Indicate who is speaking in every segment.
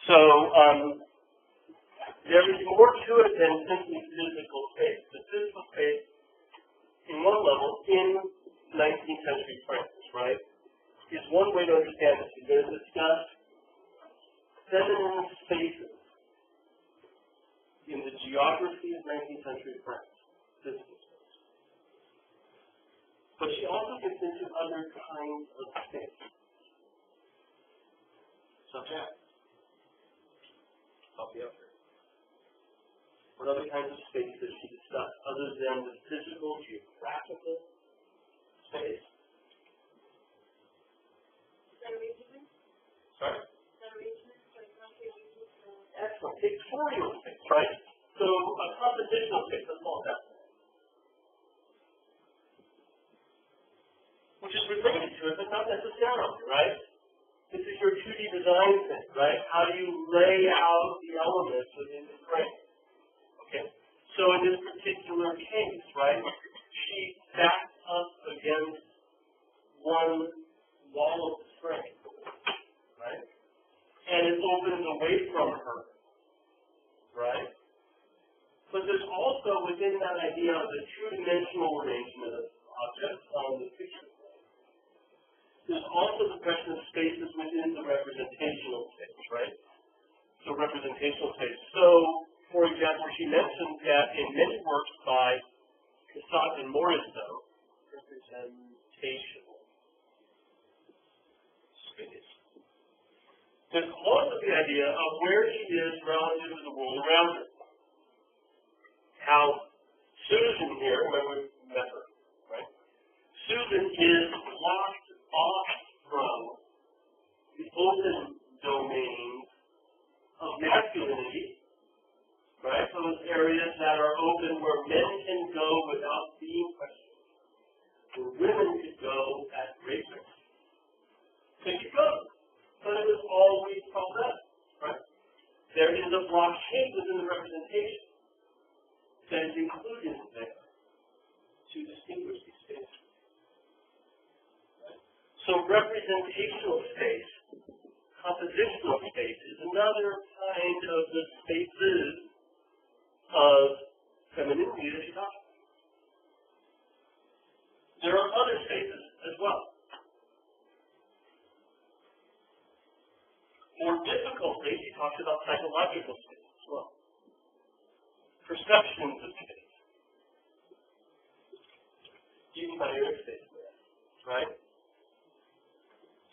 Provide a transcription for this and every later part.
Speaker 1: So there is more to it than simply physical space. The physical space, in one level, in 19th century France, right, is one way to understand this. We're going to discuss feminine spaces in the geography of 19th century France, physical space. But she also gets into other kinds of space. Such as, help you out here. What other kinds of space does she discuss other than the physical, geographical space? Sorry? Excellent. Pictorial space, right? So a compositional space, let's call it that. Which is related to it, but not necessarily, right? This is your 2D design thing, right? How do you lay out the elements within the frame? Okay? So in this particular case, right, she backs up against one wall of the frame, right? And it opens away from her, right? But there's also within that idea of the two-dimensional arrangement of objects on the picture. There's also the question of spaces within the representational space, right? So representational space. So, for example, she mentioned that in many works by Cassatt and Morisot, representational space. There's also the idea of where she is relative to the world around her. How Susan here, remember we met her, right? Susan is blocked off from the open domains of masculinity, right? Those areas that are open where men can go without being questioned, where women could go at great risk. They could go, but it was always called up, right? There is a blockade within the representation that is included there to distinguish these spaces. So representational space, compositional space, is another kind of the spaces of femininity that you talk about. There are other spaces as well. More difficultly, he talks about psychological space as well. Perceptions of space. Even by your space, right?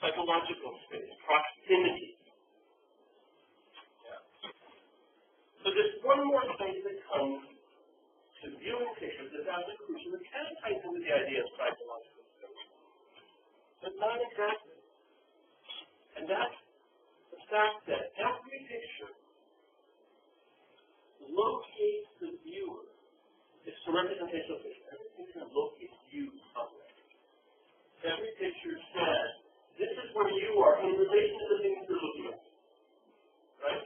Speaker 1: Psychological space, proximity. Yeah. So there's one more space that comes to viewing pictures that's absolutely crucial. It kind of ties into the idea of psychological space, but not exactly. And that's the fact that every picture locates the viewer. It's a representational picture. Every picture locates you somewhere. Every picture says, this is where you are in relation to the things you're looking at. Right?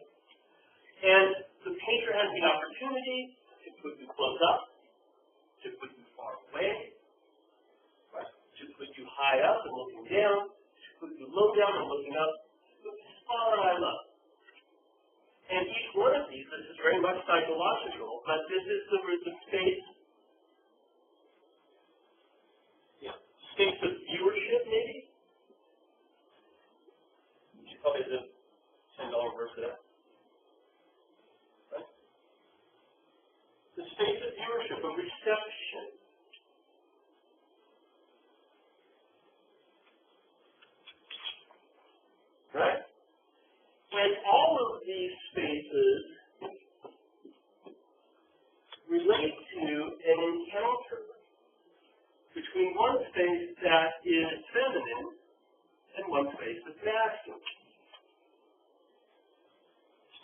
Speaker 1: And the painter has the opportunity to put you close up, to put you far away, right? To put you high up and looking down, to put you low down and looking up, to put you far and high up. And each one of these, this is very much psychological, but this is the space, space of viewership, maybe? You should probably do $10 verse of that. Right? The space of viewership, of reception. Right? And all of these spaces relate to an encounter between one space that is feminine and one space that's masculine.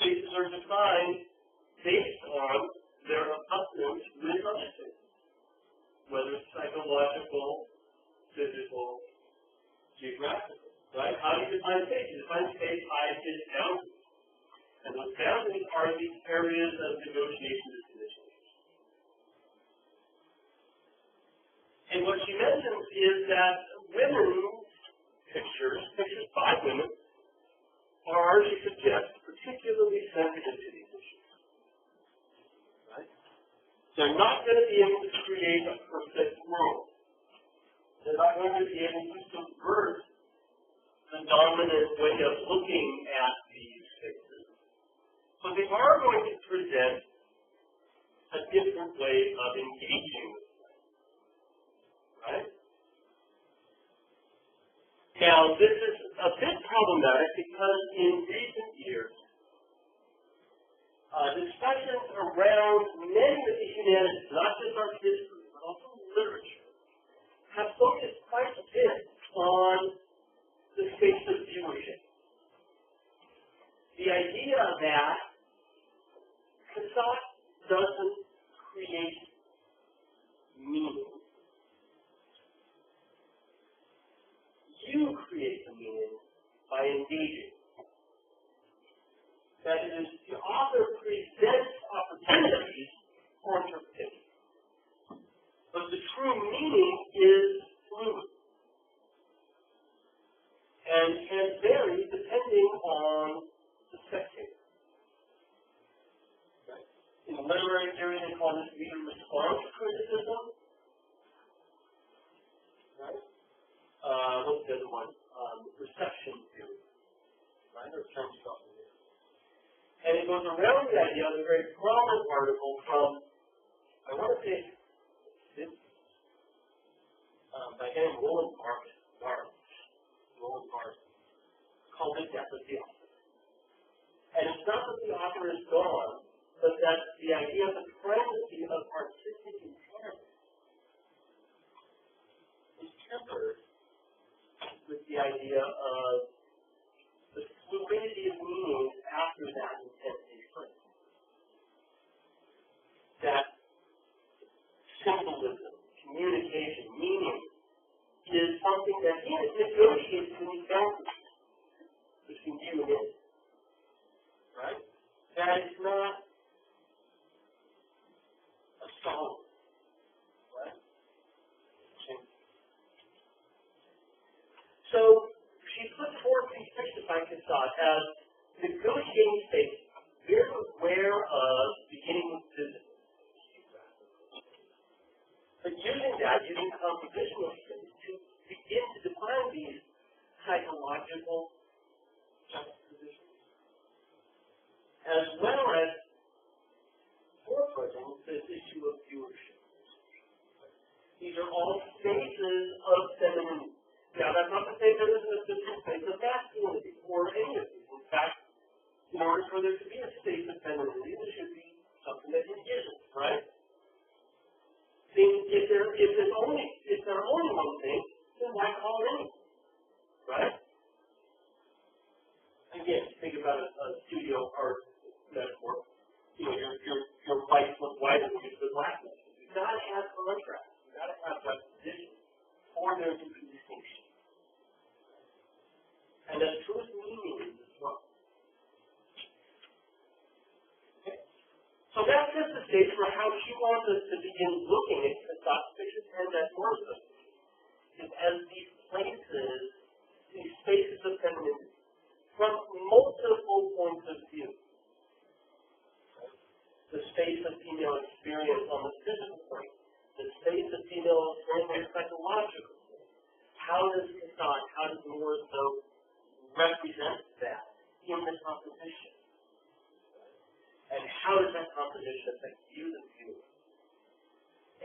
Speaker 1: Spaces are defined based on their abundance with other spaces, whether it's psychological, physical, geographical. Right? How do you define space? You define space by its boundaries. And those boundaries are these areas of negotiation and conditioning. And what she mentions is that women's pictures by women, are, she suggests, particularly particularly sensitive to these issues. Right? They're not going to be able to create a perfect world. They're not going to be able to subvert the dominant way of looking at these spaces. But they are going to present a different way of engaging with them. Right? Now, this is a bit problematic because in recent years, discussions around many of the humanities, not just art history, but also literature, have focused quite a bit on the space of viewership. The idea that Cassatt doesn't create meaning. You create the meaning by engaging. That is, the author presents opportunities for interpretation. But the true meaning is fluid and can vary depending on the spectator. Right? In literary theory, they call this reader response criticism. Right? What's the other one? Reception theory. Right? Or term stuff. And it goes around the idea of a very prominent article from, I want to say, by a guy named Roland Barthes, called The Death of the Author. And it's not that the author is gone, but that the idea of the primacy of artistic intent is tempered with the idea of the fluidity of meaning after that intent is frame. That symbolism, communication, meaning is something that is negotiated between boundaries between you and it. Right? That is not a solid. Right? So she puts forth these pictures by Cassatt as negotiating space, very aware of beginning with physics. But using that, using compositional space to begin to define these psychological juxtapositions, as well as forefronting this issue of viewership. These are all spaces of femininity. Now, that's not to say there isn't a specific space of masculinity or any of these. In fact, in order for there to be a space of femininity, there should be something that isn't, right? If there's only one thing, then why call it anything? Right? Again, think about a studio art metaphor. You know, your whites look white and your black look. You've got to have contrast. You've got to have juxtaposition for there to be distinction. And that's true with meaning as well. Okay. So that sets the stage for how she wants us to begin looking at Cassatt's pictures and that work as these places, these spaces of femininity, from multiple points of view. The space of female experience on the physical plane, the space of female experience on the psychological plane. How does Cassatt, how does Morisot represent that in the composition? And how does that composition affect you, the viewer?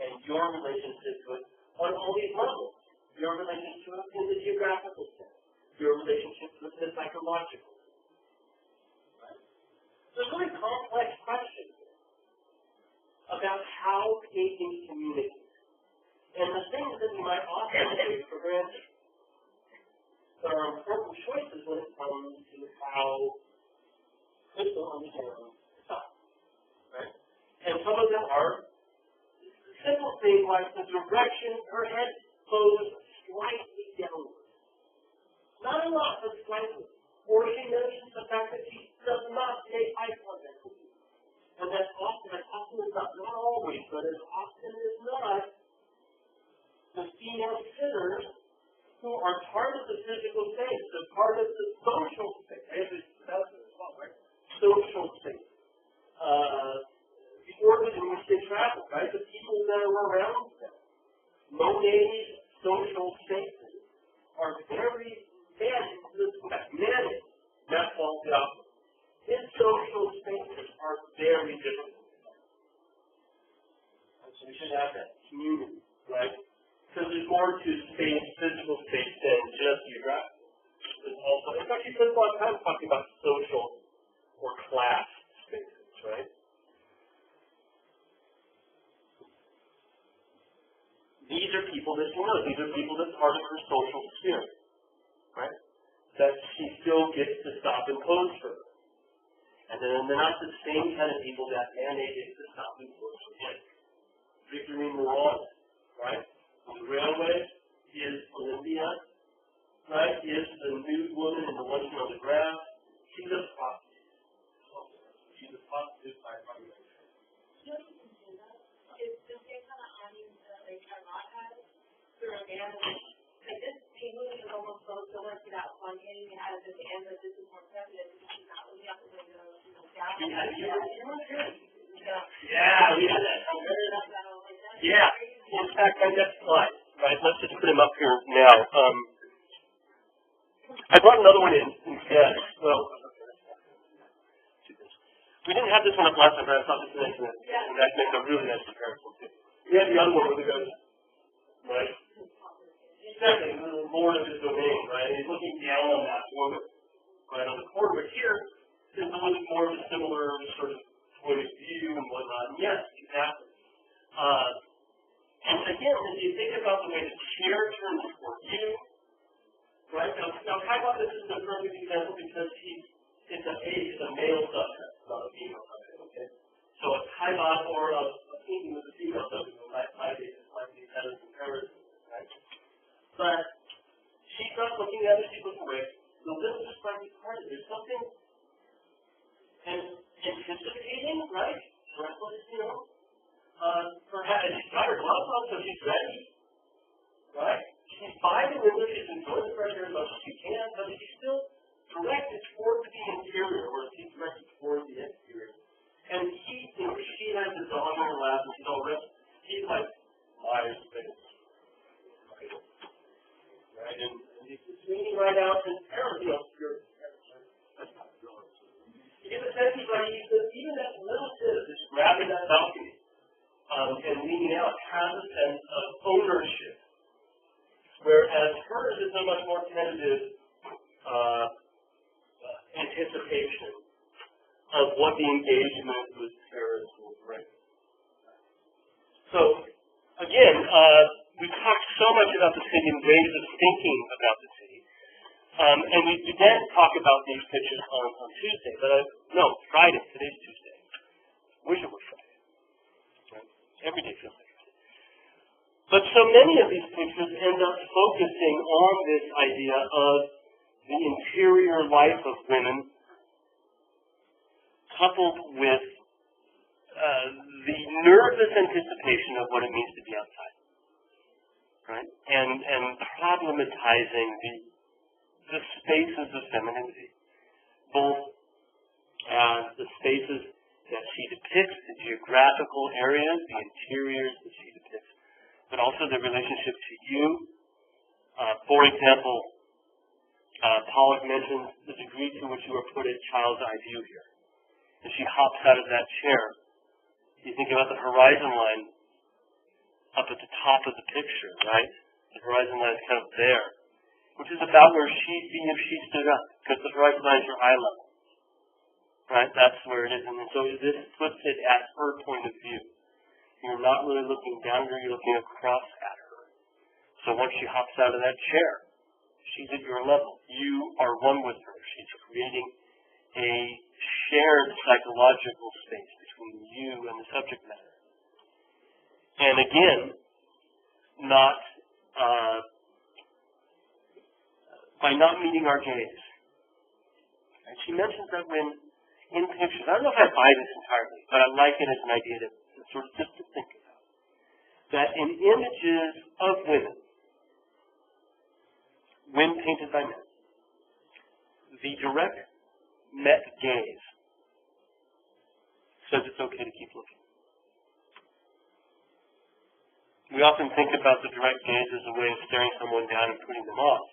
Speaker 1: And your relationship to it on all these levels. Your relationship to it in the geographical sense. Your relationship to it in the psychological sense. Right? There's really complex questions about how paintings communicate. And the things that we might often take for granted. There are important choices when it comes to how crystal understands Cassatt. Right? And some of them are simple things like the direction her head goes slightly downward. Not a lot, but slightly. Or she mentions the fact that she does not take eye contact with you. And that's often as not always, but as often as not, the female sitters who are part of the physical space, the part of the social space, right? right? The people that are around them. Monet's social spaces are very managed, not false outward. His social spaces are very different. So we should have that community, right? Because there's more to space, physical space, than just geographical. There's also, in fact, he spends a lot of time talking about social or class spaces, right? These are people that she knows. These are people that's part of her social sphere, right? That she still gets to stop and pose for. And then they're not the same kind of people that Manet gets to stop and pose for him. Victorine Moreau, right? The railway is Olympia, right? Is the nude woman in the luncheon on the grass. She's a prostitute. She's a prostitute by population.
Speaker 2: It's the same kind of audience that like Charlotte has for a man. Like this painting is almost so similar to that one painting you had at the end, but this is more feminine because she's not looking out the window, you know, down.
Speaker 1: Yeah, we had that. Yeah. In fact, my next slide, right? Let's just put him up here now. I brought another one in instead. Well, we didn't have this one up last time, but I thought this makes a really nice comparison too. We had the other one where the guy, right? He's definitely a little more of his domain, right? And he's looking down on that woman, right, on the corner. But here, there's a little bit more of a similar sort of point of view and whatnot. And yes, exactly. And again, if you think about the way the chair turns toward you, right? Now Caillebotte, this is a perfect example because it's a male subject, not a female subject, okay? So a Caillebotte or a painting with a female subject might be better comparison, right? But she's not looking at it, she's looking away. The little just might be part of it. There's something anticipating, right? Breathless, you know? Perhaps she's got her gloves on, so she's ready, right? She's by the window, she's enjoying the fresh air as much as she can, but she's still directed towards the interior, or she's directed towards the exterior. And she has the dog in her lap, and she's all ready. He's like, liar's face. Right? And he's swinging right out, and Aaron, you know, you get the sense he's like, even that little bit of just grabbing that balcony, and leaning out has a sense of ownership. Whereas hers is a much more tentative anticipation of what the engagement with Paris will bring. So, again, we talked so much about the city and ways of thinking about the city. And we began to talk about these pictures on Tuesday, Friday. Today's Tuesday. Wish it were Friday. Right? Every day feels like Friday. But so many of these pictures end up focusing on this idea of the interior life of women, coupled with the nervous anticipation of what it means to be outside, right? And problematizing the spaces of femininity, both as the spaces that she depicts, the geographical areas, the interiors that she depicts, but also the relationship to you. For example, Pollock mentions the degree to which you are put at child's eye view here. As she hops out of that chair, you think about the horizon line up at the top of the picture, right? The horizon line is kind of there, which is about where she'd be if she stood up, because the horizon line is your eye level, right? That's where it is. And so this puts it at her point of view. You're not really looking down at her, you're looking across at her. So once she hops out of that chair, she's at your level. You are one with her. She's creating a shared psychological space between you and the subject matter. And again, by not meeting our gaze. And she mentions that when in pictures, I don't know if I buy this entirely, but I like it as an idea to sort of just to think about. That in images of women, when painted by men, the direct met gaze says it's okay to keep looking. We often think about the direct gaze as a way of staring someone down and putting them off.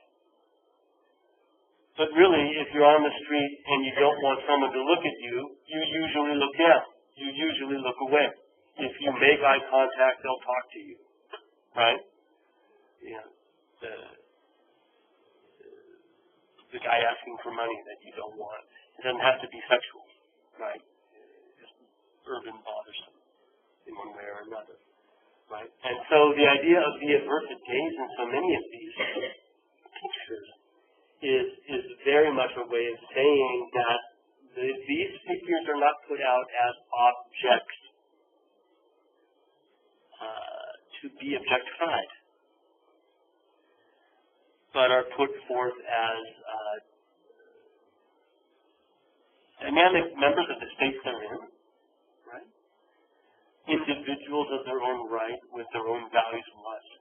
Speaker 1: But really, if you're on the street and you don't want someone to look at you, you usually look down. You usually look away. If you make eye contact, they'll talk to you, right? Yeah. The guy asking for money that you don't want. It doesn't have to be sexual, right? Just urban bothersome in one way or another, right? And so the idea of the averted gaze in so many of these pictures is very much a way of saying that these figures are not put out as objects to be objectified, but are put forth as dynamic members of the space they're in, right? Individuals of their own right with their own values and lives.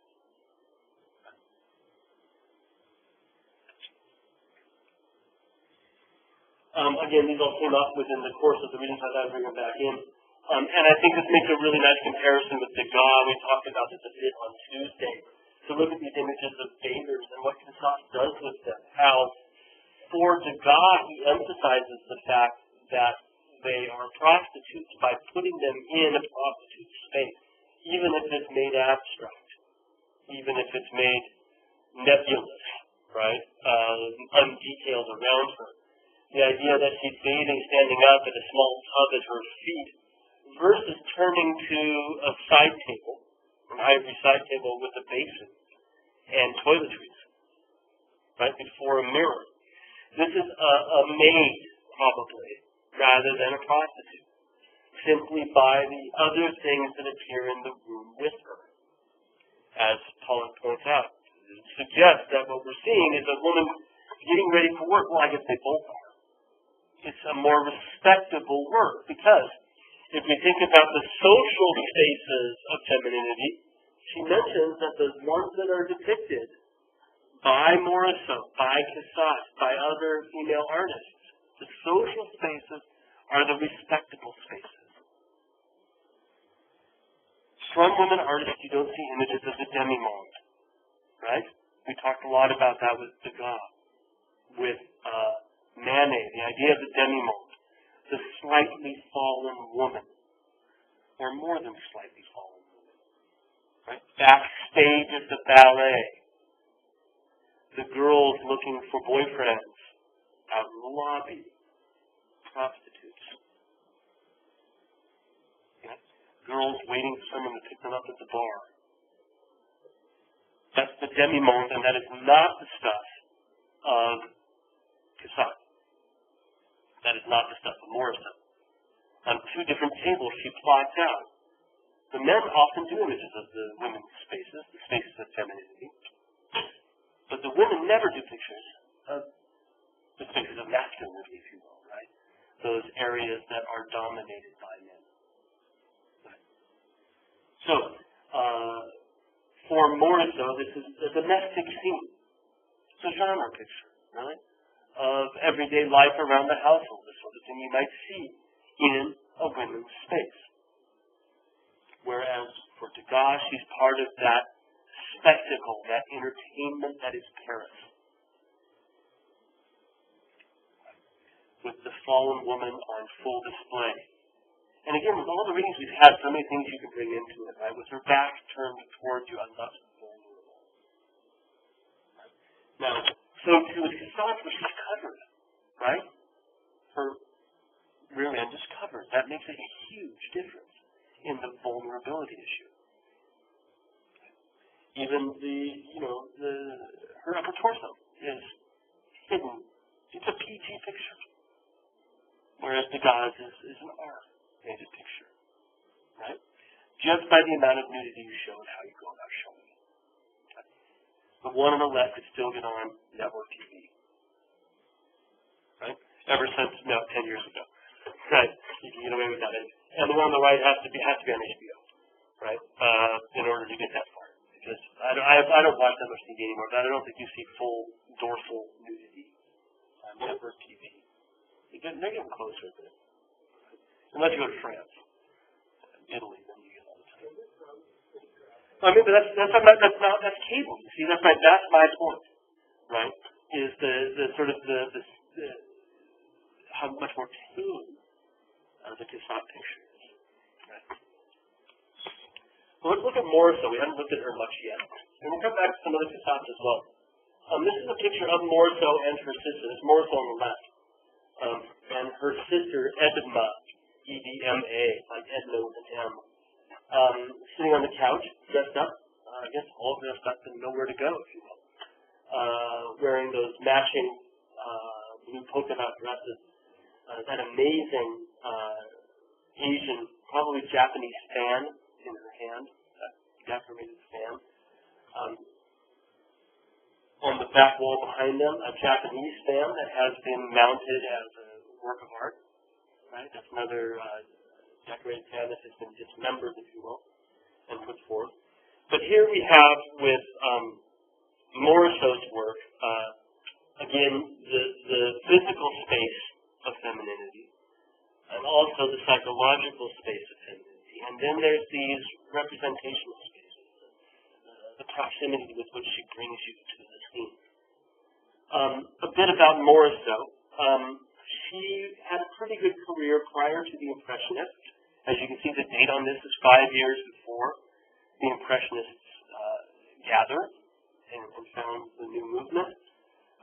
Speaker 1: Again, these all came up within the course of the reading, so I thought I'd bring them back in. And I think this makes a really nice comparison with Degas. We talked about this a bit on Tuesday. To look at these images of bathers and what Cassatt does with them. How, for Degas, he emphasizes the fact that they are prostitutes by putting them in a prostitute space, even if it's made abstract, even if it's made nebulous, right, undetailed around her. The idea that she's bathing standing up at a small tub at her feet versus turning to a side table, an ivory side table with a basin and toiletries, right, before a mirror. This is a maid, probably, rather than a prostitute, simply by the other things that appear in the room with her. As Pollock points out, it suggests that what we're seeing is a woman getting ready for work. Well, I guess they both are. It's a more respectable work, because if we think about the social spaces of femininity, she mentions that the ones that are depicted by Morisot, by Cassatt, by other female artists, the social spaces are the respectable spaces. From women artists, you don't see images of the demi-monde, right? We talked a lot about that with Degas, with Manet, the idea of the demi-monde, the slightly fallen woman, or more than slightly fallen woman, right? Backstage at the ballet, the girls looking for boyfriends out in the lobby, prostitutes. Yeah? Girls waiting for someone to pick them up at the bar. That's the demi-monde, and that is not the stuff of Cassatt. That is not the stuff of Morisot. On two different tables, she plots out. The men often do images of the women's spaces, the spaces of femininity. But the women never do pictures of the spaces of masculinity, if you will, right? Those areas that are dominated by men. Right. So, for Morisot, this is a domestic scene. It's a genre picture, right? Of everyday life around the household, the sort of thing you might see in a women's space. Whereas for Degas, she's part of that spectacle, that entertainment that is Paris. With the fallen woman on full display. And again, with all the readings we've had, so many things you can bring into it, right? With her back turned toward you, I'm not vulnerable. Now, so too with Cassatt, where she's covered, right? Her rear end is covered. That makes a huge difference in the vulnerability issue. Even her upper torso is hidden. It's a PG picture. Whereas Degas is an R-rated picture, right? Just by the amount of nudity you show and how you go about showing it. The one on the left could still get on network TV, right? Ever since 10 years ago, right? You can get away with that, and the one on the right has to be on HBO, right? In order to get that far, because I don't watch that much TV anymore. But I don't think you see full dorsal nudity on network TV. They're getting closer to it, unless you go to France, Italy, then you get all the time. I mean, but that's cable. You see, that's my point, right? Is the sort of the how much more tame the Cassatt picture is. Right? Well, let's look at Morisot. We haven't looked at her much yet, and we'll come back to some other Cassatts as well. This is a picture of Morisot and her sister. It's Morisot on the left, and her sister Edma, E-D-M-A, like Edna with an M. Sitting on the couch, dressed up, I guess all dressed up and nowhere to go, if you will. Wearing those matching blue polka dot dresses, that amazing Asian, probably Japanese fan in her hand, that decorated fan. On the back wall behind them, a Japanese fan that has been mounted as a work of art. Right, that's another decorated fan that has been dismembered, if you will, and put forth. But here we have with Morisot's work, again, the physical space of femininity, and also the psychological space of femininity. And then there's these representational spaces, the proximity with which she brings you to the scene. A bit about Morisot. She had a pretty good career prior to the Impressionists. As you can see, the date on this is 5 years before the Impressionists gathered and found the new movement.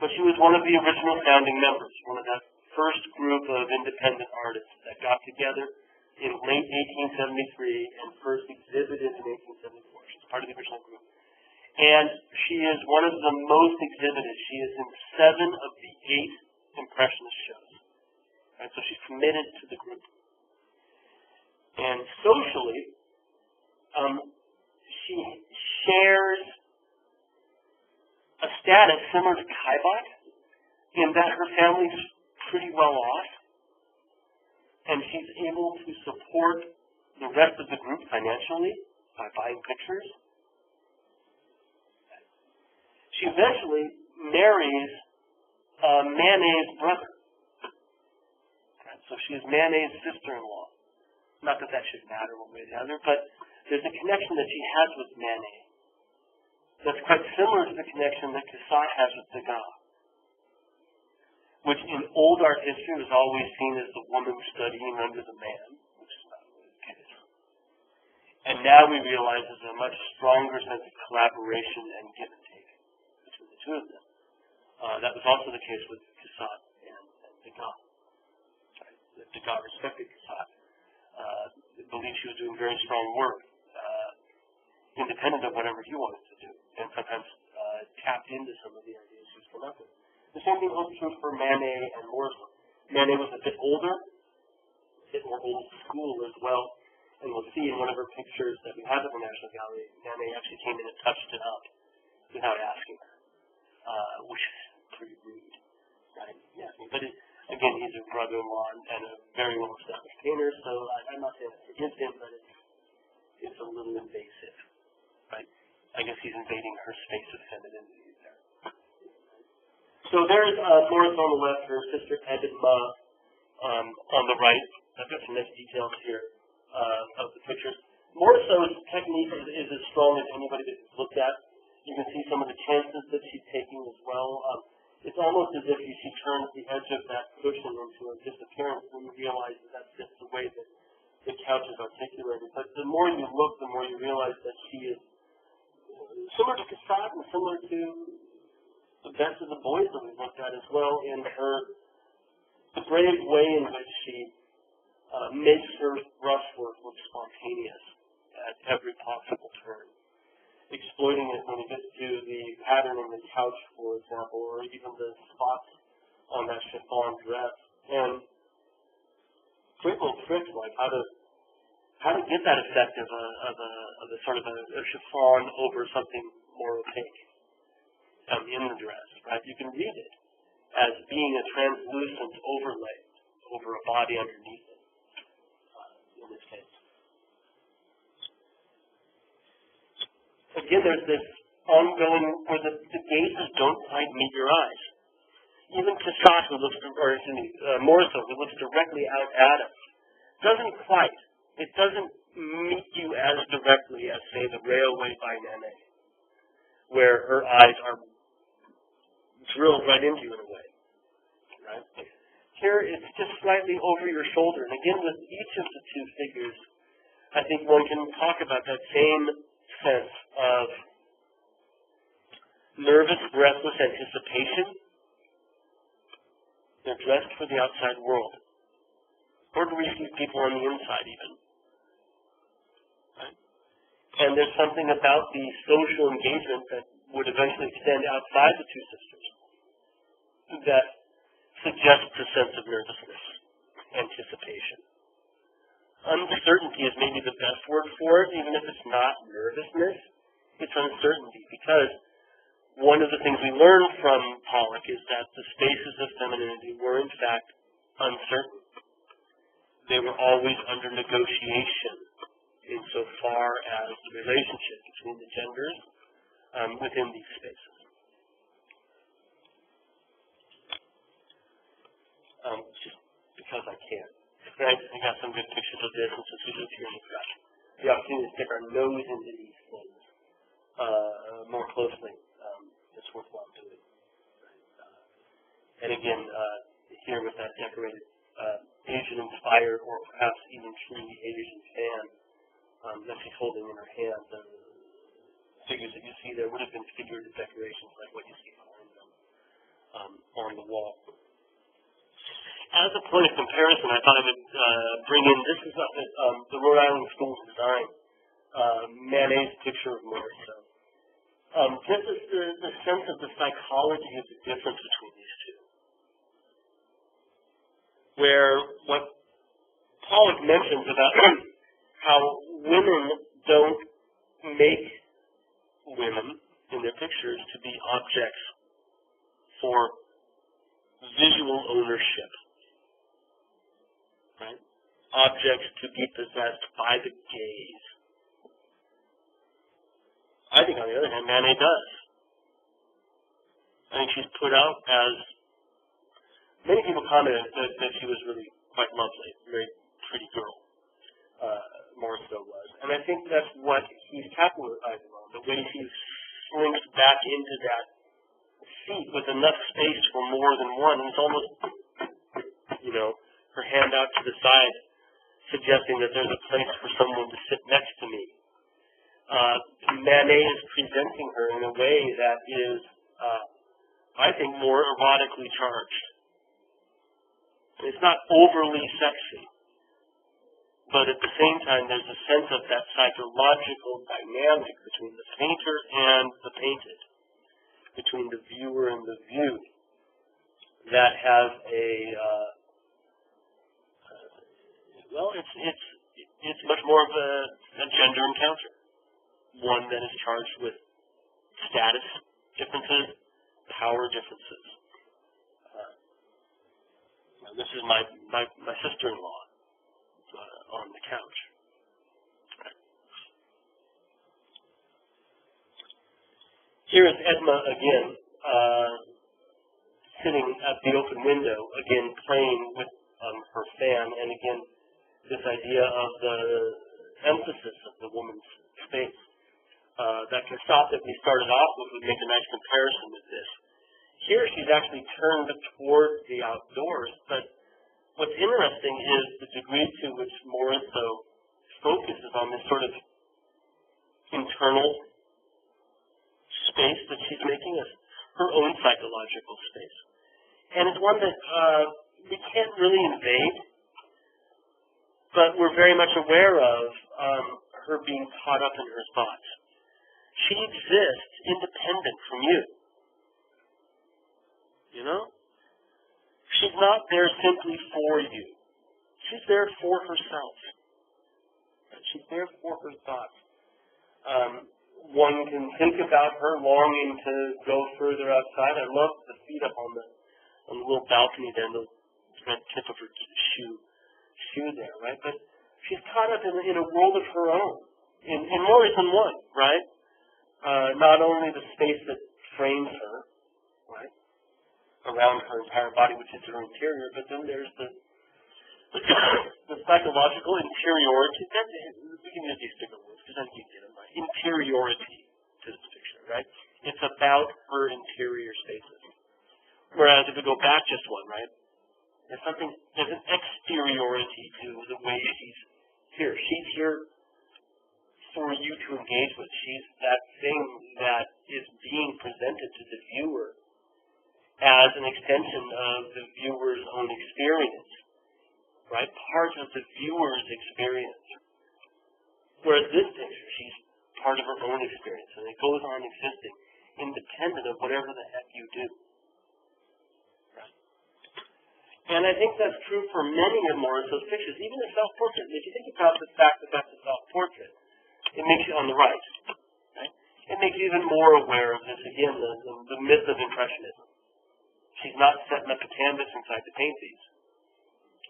Speaker 1: But she was one of the original founding members, one of that first group of independent artists that got together in late 1873 and first exhibited in 1874. She's part of the original group. And she is one of the most exhibited. She is in 7 of the 8 Impressionist shows. Right, so she's committed to the group. And socially, she shares a status similar to Caillebotte in that her family's pretty well off, and she's able to support the rest of the group financially by buying pictures. She eventually marries Manet's brother. So she is Manet's sister-in-law. Not that that should matter one way or the other, but there's a connection that she has with Manet that's quite similar to the connection that Cassatt has with Degas, which in old art history was always seen as the woman studying under the man, which is not really the case. And now we realize there's a much stronger sense of collaboration and give and take between the two of them. That was also the case with Cassatt and Degas. Degas respected Cassatt, believed she was doing very strong work, independent of whatever he wanted to do, and sometimes tapped into some of the ideas she was coming up with. The same thing holds true for Manet and Morisot. Manet was a bit older, a bit more old school as well, and we'll see in one of her pictures that we have at the National Gallery, Manet actually came in and touched it up without asking her, which is pretty rude, right? Yeah, but again, he's a brother-in-law and a very well-established painter, so I'm not saying it's against him, but it's a little invasive, right? I guess he's invading her space of femininity there. So there's Morisot on the left, her sister Edma on the right. I've got some nice details here of the pictures. Morisot's technique is as strong as anybody that you've looked at. You can see some of the chances that she's taking as well. It's almost as if she turns the edge of that cushion into a disappearance when you realize that that's just the way that the couch is articulated. But the more you look, the more you realize that she is similar to Cassatt and similar to the best of the boys that we've looked at as well in the brave way in which she makes her brushwork look spontaneous at every possible turn. Exploiting it when we get to the pattern on the couch, for example, or even the spots on that chiffon dress, and great little tricks like how to get that effect of a sort of a chiffon over something more opaque in the dress. Right? You can read it as being a translucent overlay over a body underneath it. In this case. Again, there's this ongoing where the gazes don't quite meet your eyes. Even Cassatt, Morisot, who looks directly out at us, doesn't quite. It doesn't meet you as directly as, say, The Railway by Manet, where her eyes are drilled right into you in a way, right? Here, it's just slightly over your shoulder. And again, with each of the two figures, I think one can talk about that same sense of nervous, breathless anticipation. They're dressed for the outside world. Or do we see people on the inside even? Right? And there's something about the social engagement that would eventually extend outside the two sisters that suggests a sense of nervousness, anticipation. Uncertainty is maybe the best word for it, even if it's not nervousness. It's uncertainty, because one of the things we learn from Pollock is that the spaces of femininity were, in fact, uncertain. They were always under negotiation insofar as the relationship between the genders within these spaces. Just because I can. Right? I got some good pictures of this, and since we live here in the press, the opportunity to stick our nose into these things more closely, it's worthwhile doing. And again, here with that decorated Asian-inspired, or perhaps even truly Asian fan that she's holding in her hand, the figures that you see there would have been figurative decorations like what you see behind them on the wall. As a point of comparison, I thought I would bring in, this is up at the Rhode Island School of Design, Manet's picture of Morriso. Just as the sense of the psychology of the difference between these two. Where what Pollock mentions about how women don't make women in their pictures to be objects for visual ownership. Right? Objects to be possessed by the gaze. I think, on the other hand, Manet does. I think she's put out as, many people commented that she was really quite lovely, a very pretty girl, Morriso was. And I think that's what he's capitalizing on, the way she slinks back into that seat with enough space for more than one. And it's almost, you know, her hand out to the side, suggesting that there's a place for someone to sit next to me. Manet is presenting her in a way that is, I think, more erotically charged. It's not overly sexy, but at the same time, there's a sense of that psychological dynamic between the painter and the painted, between the viewer and the viewed, that has a well, it's much more of a gender encounter, one that is charged with status differences, power differences. This is my sister-in-law on the couch. Here is Edma again, sitting at the open window, again playing with her fan, and again this idea of the emphasis of the woman's space. That Cassatt that we started off with would make a nice comparison with this. Here she's actually turned toward the outdoors, but what's interesting is the degree to which Morriso focuses on this sort of internal space that she's making as her own psychological space. And it's one that we can't really invade, but we're very much aware of her being caught up in her thoughts. She exists independent from you. You know? She's not there simply for you. She's there for herself. She's there for her thoughts. One can think about her longing to go further outside. I love the feet up on the little balcony there, the red tip of her shoe there, right? But she's caught up in a world of her own, in more than one, right? Not only the space that frames her, right, around her entire body, which is her interior, but then there's the psychological interiority. we can use these bigger words because I think you get them right. Interiority to this picture, right? It's about her interior spaces. Whereas if we go back just one, right? There's an exteriority to the way she's here. She's here for you to engage with. She's that thing that is being presented to the viewer as an extension of the viewer's own experience, right? Part of the viewer's experience. Whereas this picture, she's part of her own experience, and it goes on existing independent of whatever the heck you do. Right? And I think that's true for many of Morisot's pictures, even the self-portrait. If you think about the fact that that's a self-portrait, it makes you on the right. Right? It makes you even more aware of this, again, the myth of Impressionism. She's not setting up a canvas inside to paint these.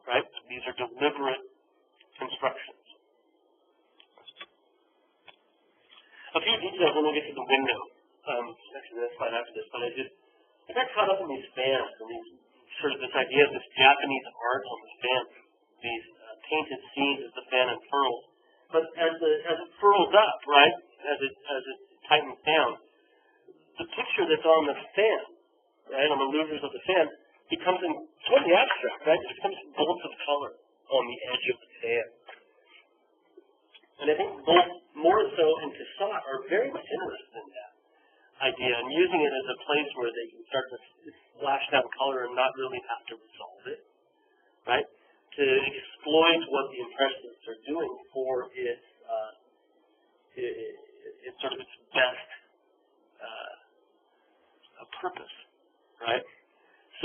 Speaker 1: Right? These are deliberate constructions. A few details when we get to the window. Actually, that's fine after this, but I got caught up in these fans and these sort of this idea of this Japanese art on the fan, these painted scenes as the fan unfurls. But as it furls up, right, as it tightens down, the picture that's on the fan, right, on the louvers of the fan, becomes totally abstract, right? It becomes bolts of color on the edge of the fan. And I think both Morisot and Tissot are very much interested in that idea and using it as a place where they can start to splash down color and not really have to resolve it, right? To exploit what the Impressionists are doing for its sort of its best purpose, right?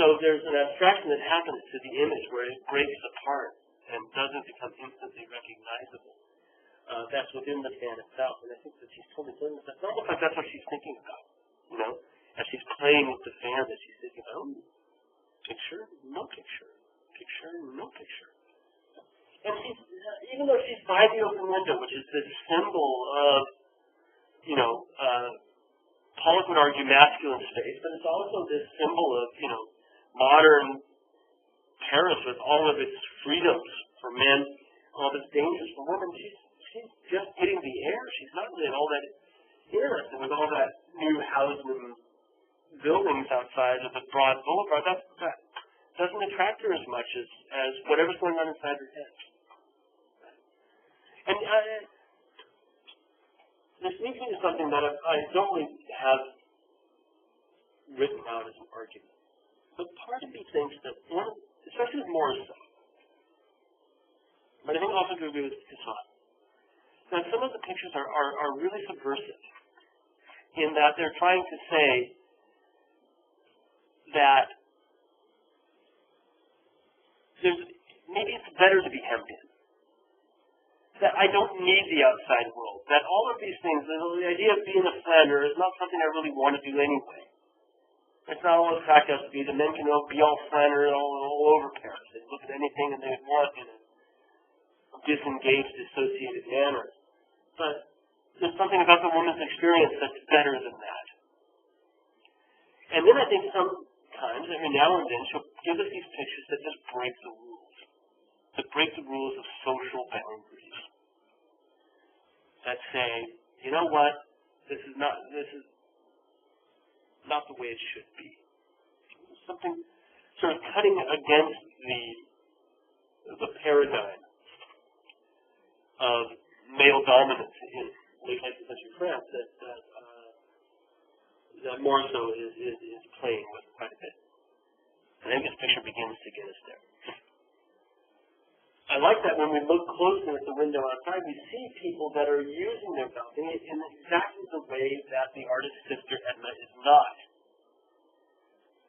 Speaker 1: So there's an abstraction that happens to the image where it breaks apart and doesn't become instantly recognizable. That's within the fan itself, and I think that she's totally doing this. It's almost like that's what she's thinking about, you know, as she's playing with the fan, that she's thinking about, picture, no picture, picture, no picture. And she's, even though she's by the open window, which is this symbol of, you know, Pollock would argue masculine space, but it's also this symbol of, you know, modern Paris with all of its freedoms for men, all of its dangers for women. She's just hitting the air. She's not really all that interested with all that new housing and buildings outside of the broad boulevard. That doesn't attract her as much as whatever's going on inside her head. And this leads me to something that I don't really have written out as an argument. But part of me thinks that, especially with Morisot, but I think also to agree with Tissot, that some of the pictures are really subversive in that they're trying to say that maybe it's better to be hemmed in. That I don't need the outside world. That all of these things, the idea of being a flaneur is not something I really want to do anyway. It's not all cracked up to be. The men can be all flaneur all over Paris. They look at anything and they want in a disengaged, dissociated manner. But there's something about the woman's experience that's better than that. And then I think sometimes, every now and then, she'll give us these pictures that just break the rules. That break the rules of social boundaries. That say, you know what, this is not the way it should be. Something sort of cutting against the paradigm of male dominance in late 19th century France that Morisot is playing with quite a bit. I think this picture begins to get us there. I like that when we look closely at the window outside, we see people that are using their balcony in exactly the way that the artist's sister Edna is not.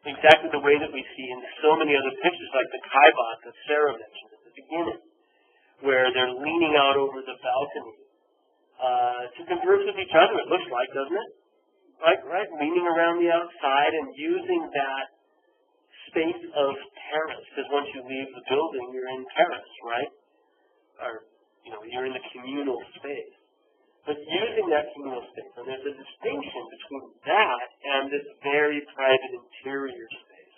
Speaker 1: Exactly the way that we see in so many other pictures, like the Caillebotte that Sarah mentioned at the beginning, where they're leaning out over the balcony to converse with each other, it looks like, doesn't it? Right? Leaning around the outside and using that space of Paris, because once you leave the building, you're in Paris, right? Or, you know, you're in the communal space. But using that communal space, and there's a distinction between that and this very private interior space.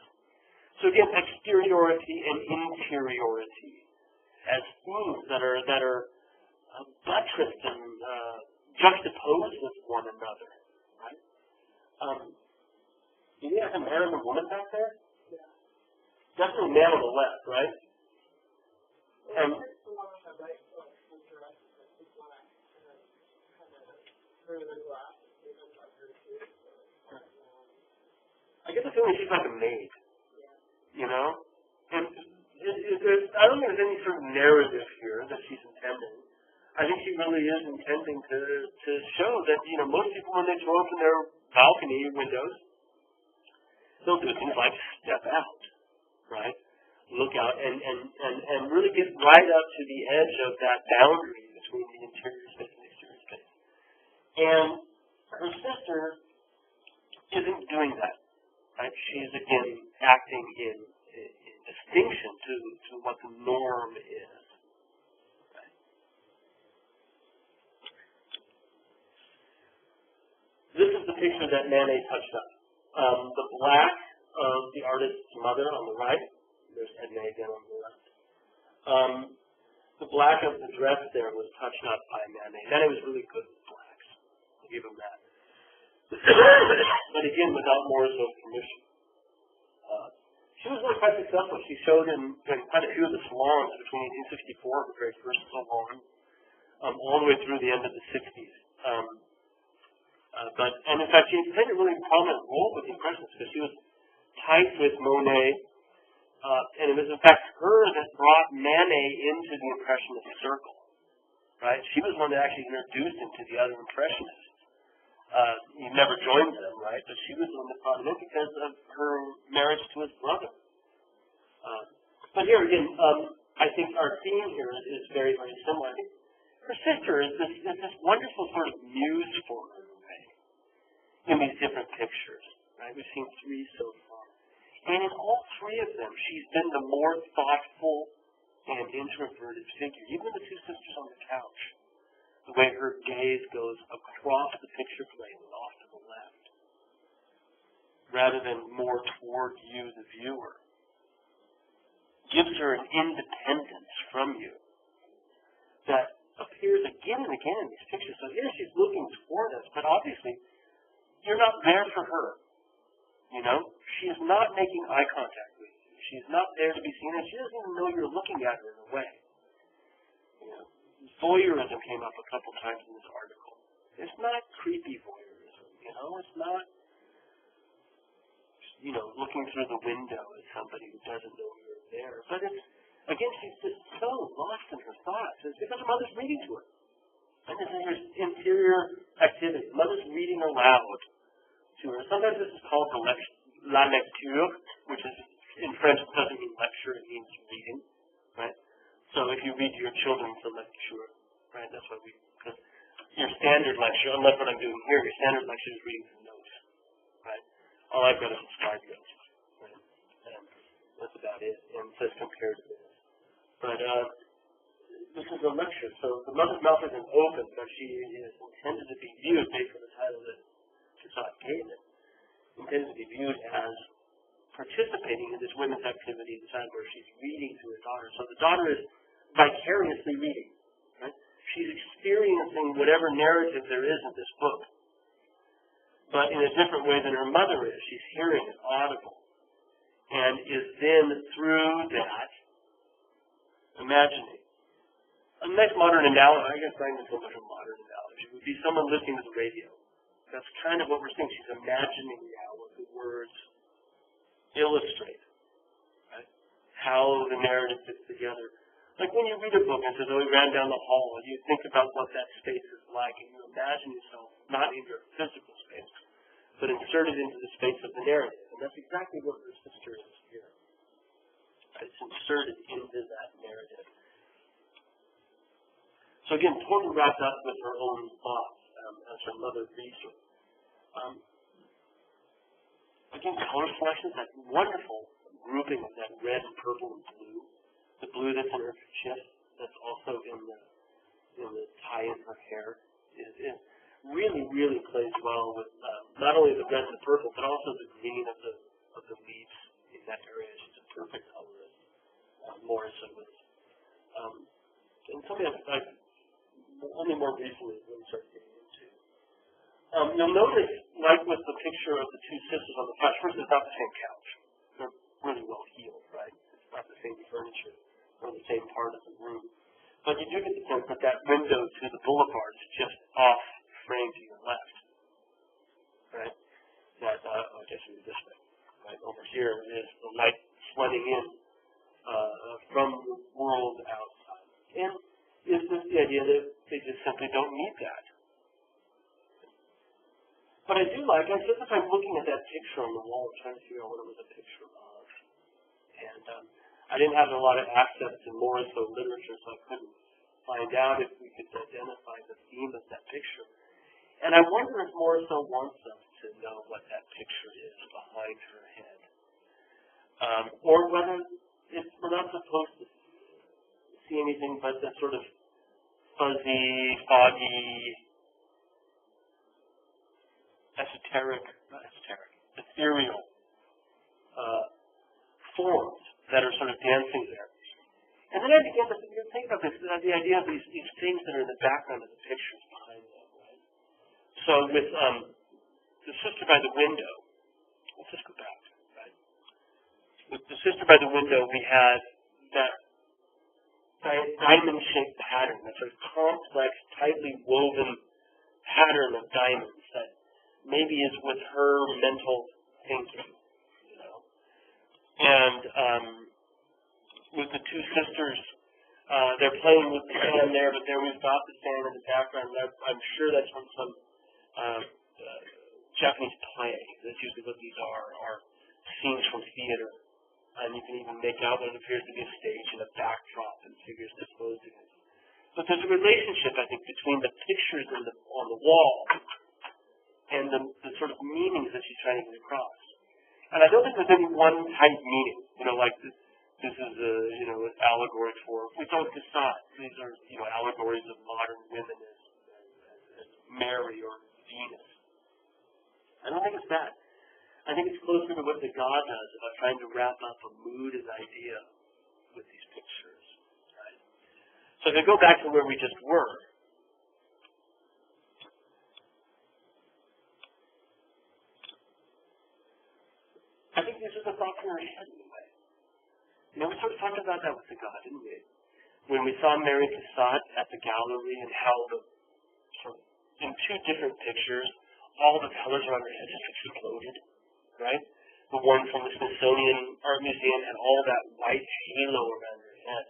Speaker 1: So again, exteriority and interiority as themes that are buttressed and juxtaposed with one another, right? You have a man and a woman back there? Yeah. Definitely a man on the left, right? And I get the feeling she's like a maid, you know? And I don't think there's any sort of narrative here that she's intending. I think she really is intending to show that, you know, most people when they throw up in their balcony windows, they'll do things like step out, right? Look out and really get right up to the edge of that boundary between the interior space and the exterior space. And her sister isn't doing that, right? She's, again, acting in distinction to what the norm is. Right? This is the picture that Manet touched up. The black of the artist's mother on the right. There's Edna again on the left. The black of the dress there was touched up by Manet. Manet was really good with blacks. I'll give him that. But again, without Morisot's permission. She was really quite successful. She showed in quite a few of the salons between 1864, her very first salon, all the way through the end of the 60s. And in fact, she played a really prominent role with the Impressionists because she was tight with Monet, and it was in fact her that brought Manet into the Impressionist circle, right? She was the one that actually introduced him to the other Impressionists. He never joined them, right? But she was the one that brought him in because of her marriage to his brother. But here again, I think our theme here is very, very similar. I think her sister is this wonderful sort of muse for her, right? In these different pictures, right? We've seen three so far. And in all three of them, she's been the more thoughtful and introverted figure. Even the two sisters on the couch. The way her gaze goes across the picture plane and off to the left, rather than more toward you, the viewer, gives her an independence from you that appears again and again in these pictures. So here she's looking toward us, but obviously you're not there for her. You know, she is not making eye contact with you. She's not there to be seen, and she doesn't even know you're looking at her in a way. You know. Voyeurism came up a couple times in this article. It's not creepy voyeurism, you know. It's not, you know, looking through the window at somebody who doesn't know you're there. But it's, again, she's just so lost in her thoughts. It's because her mother's reading to her. And this is her interior activity. Mother's reading aloud to her. Sometimes this is called la lecture, which is, in French, it doesn't mean lecture, it means reading, right? So if you read to your children, it's a lecture, right? That's what because your standard lecture, unless what I'm doing here, your standard lecture is reading some notes, right? All I've got is some slide notes, right? And that's about it. And it says compared to this. But this is a lecture, so the mother's mouth isn't open, but she is intended to be viewed, based on the title that Cassatt gave it, intended to be viewed as participating in this women's activity inside where she's reading to her daughter. So the daughter is vicariously reading, right? She's experiencing whatever narrative there is in this book, but in a different way than her mother is. She's hearing it audible, and is then through that imagining. A nice modern analogy, I guess not even so much a modern analogy, would be someone listening to the radio. That's kind of what we're seeing. She's imagining now what the words illustrate, right? How the narrative fits together. Like when you read a book and says, oh, we ran down the hall, and you think about what that space is like, and you imagine yourself not in your physical space, but inserted into the space of the narrative. And that's exactly what her sister is here. It's inserted into that narrative. So again, totally wrapped up with her own thoughts as her mother reads her. Again, color selections, that wonderful grouping of that red and purple and blue. The blue that's in her chest, that's also in the tie in her hair, is really, really plays well with not only the red and the purple, but also the green of the leaves in that area. She's a perfect colorist, Morrison was. And something I've only more recently when we started getting into. You'll notice, like with the picture of the two sisters on the couch, first, it's not the same couch. They're really well heeled, right? It's not the same furniture or the same part of the room. But you do get the sense that that window to the boulevard is just off frame to your left, right? That, I guess it was this way, right? Over here is the light flooding in from the world outside. And is this the idea that they just simply don't need that? But I do like, I said, if I'm looking at that picture on the wall, I'm trying to figure out what it was a picture of. And I didn't have a lot of access to Morrisville literature, so I couldn't find out if we could identify the theme of that picture. And I wonder if Morrisville wants us to know what that picture is behind her head. Or whether we're not supposed to see anything but that sort of fuzzy, foggy, ethereal forms that are sort of dancing there. And then I began to think about this, the idea of these things that are in the background of the pictures behind them, right? So with the sister by the window, let's just go back, right? With the sister by the window, we had that diamond-shaped pattern, that sort of complex, tightly woven pattern of diamonds that maybe is with her mental thinking, you know. And with the two sisters, they're playing with the sand there, but there we've got the sand in the background. I'm sure that's from some Japanese play. That's usually what these are scenes from theater. And you can even make out what appears to be a stage and a backdrop and figures disposing it. But there's a relationship, I think, between the pictures on the wall and the sort of meanings that she's trying to get across. And I don't think there's any one type meaning, like this is an allegory for, we don't decide. These are, allegories of modern women as Mary or Venus. I don't think it's that. I think it's closer to what the God does about trying to wrap up a mood and idea with these pictures. Right? So if I go back to where we just were, I think these are the thoughts in our head in a way. We sort of talked about that with the God, didn't we? When we saw Mary Cassatt at the gallery and how in two different pictures, all the colors around her head just exploded, right? The one from the Smithsonian Art Museum had all that white halo around her head.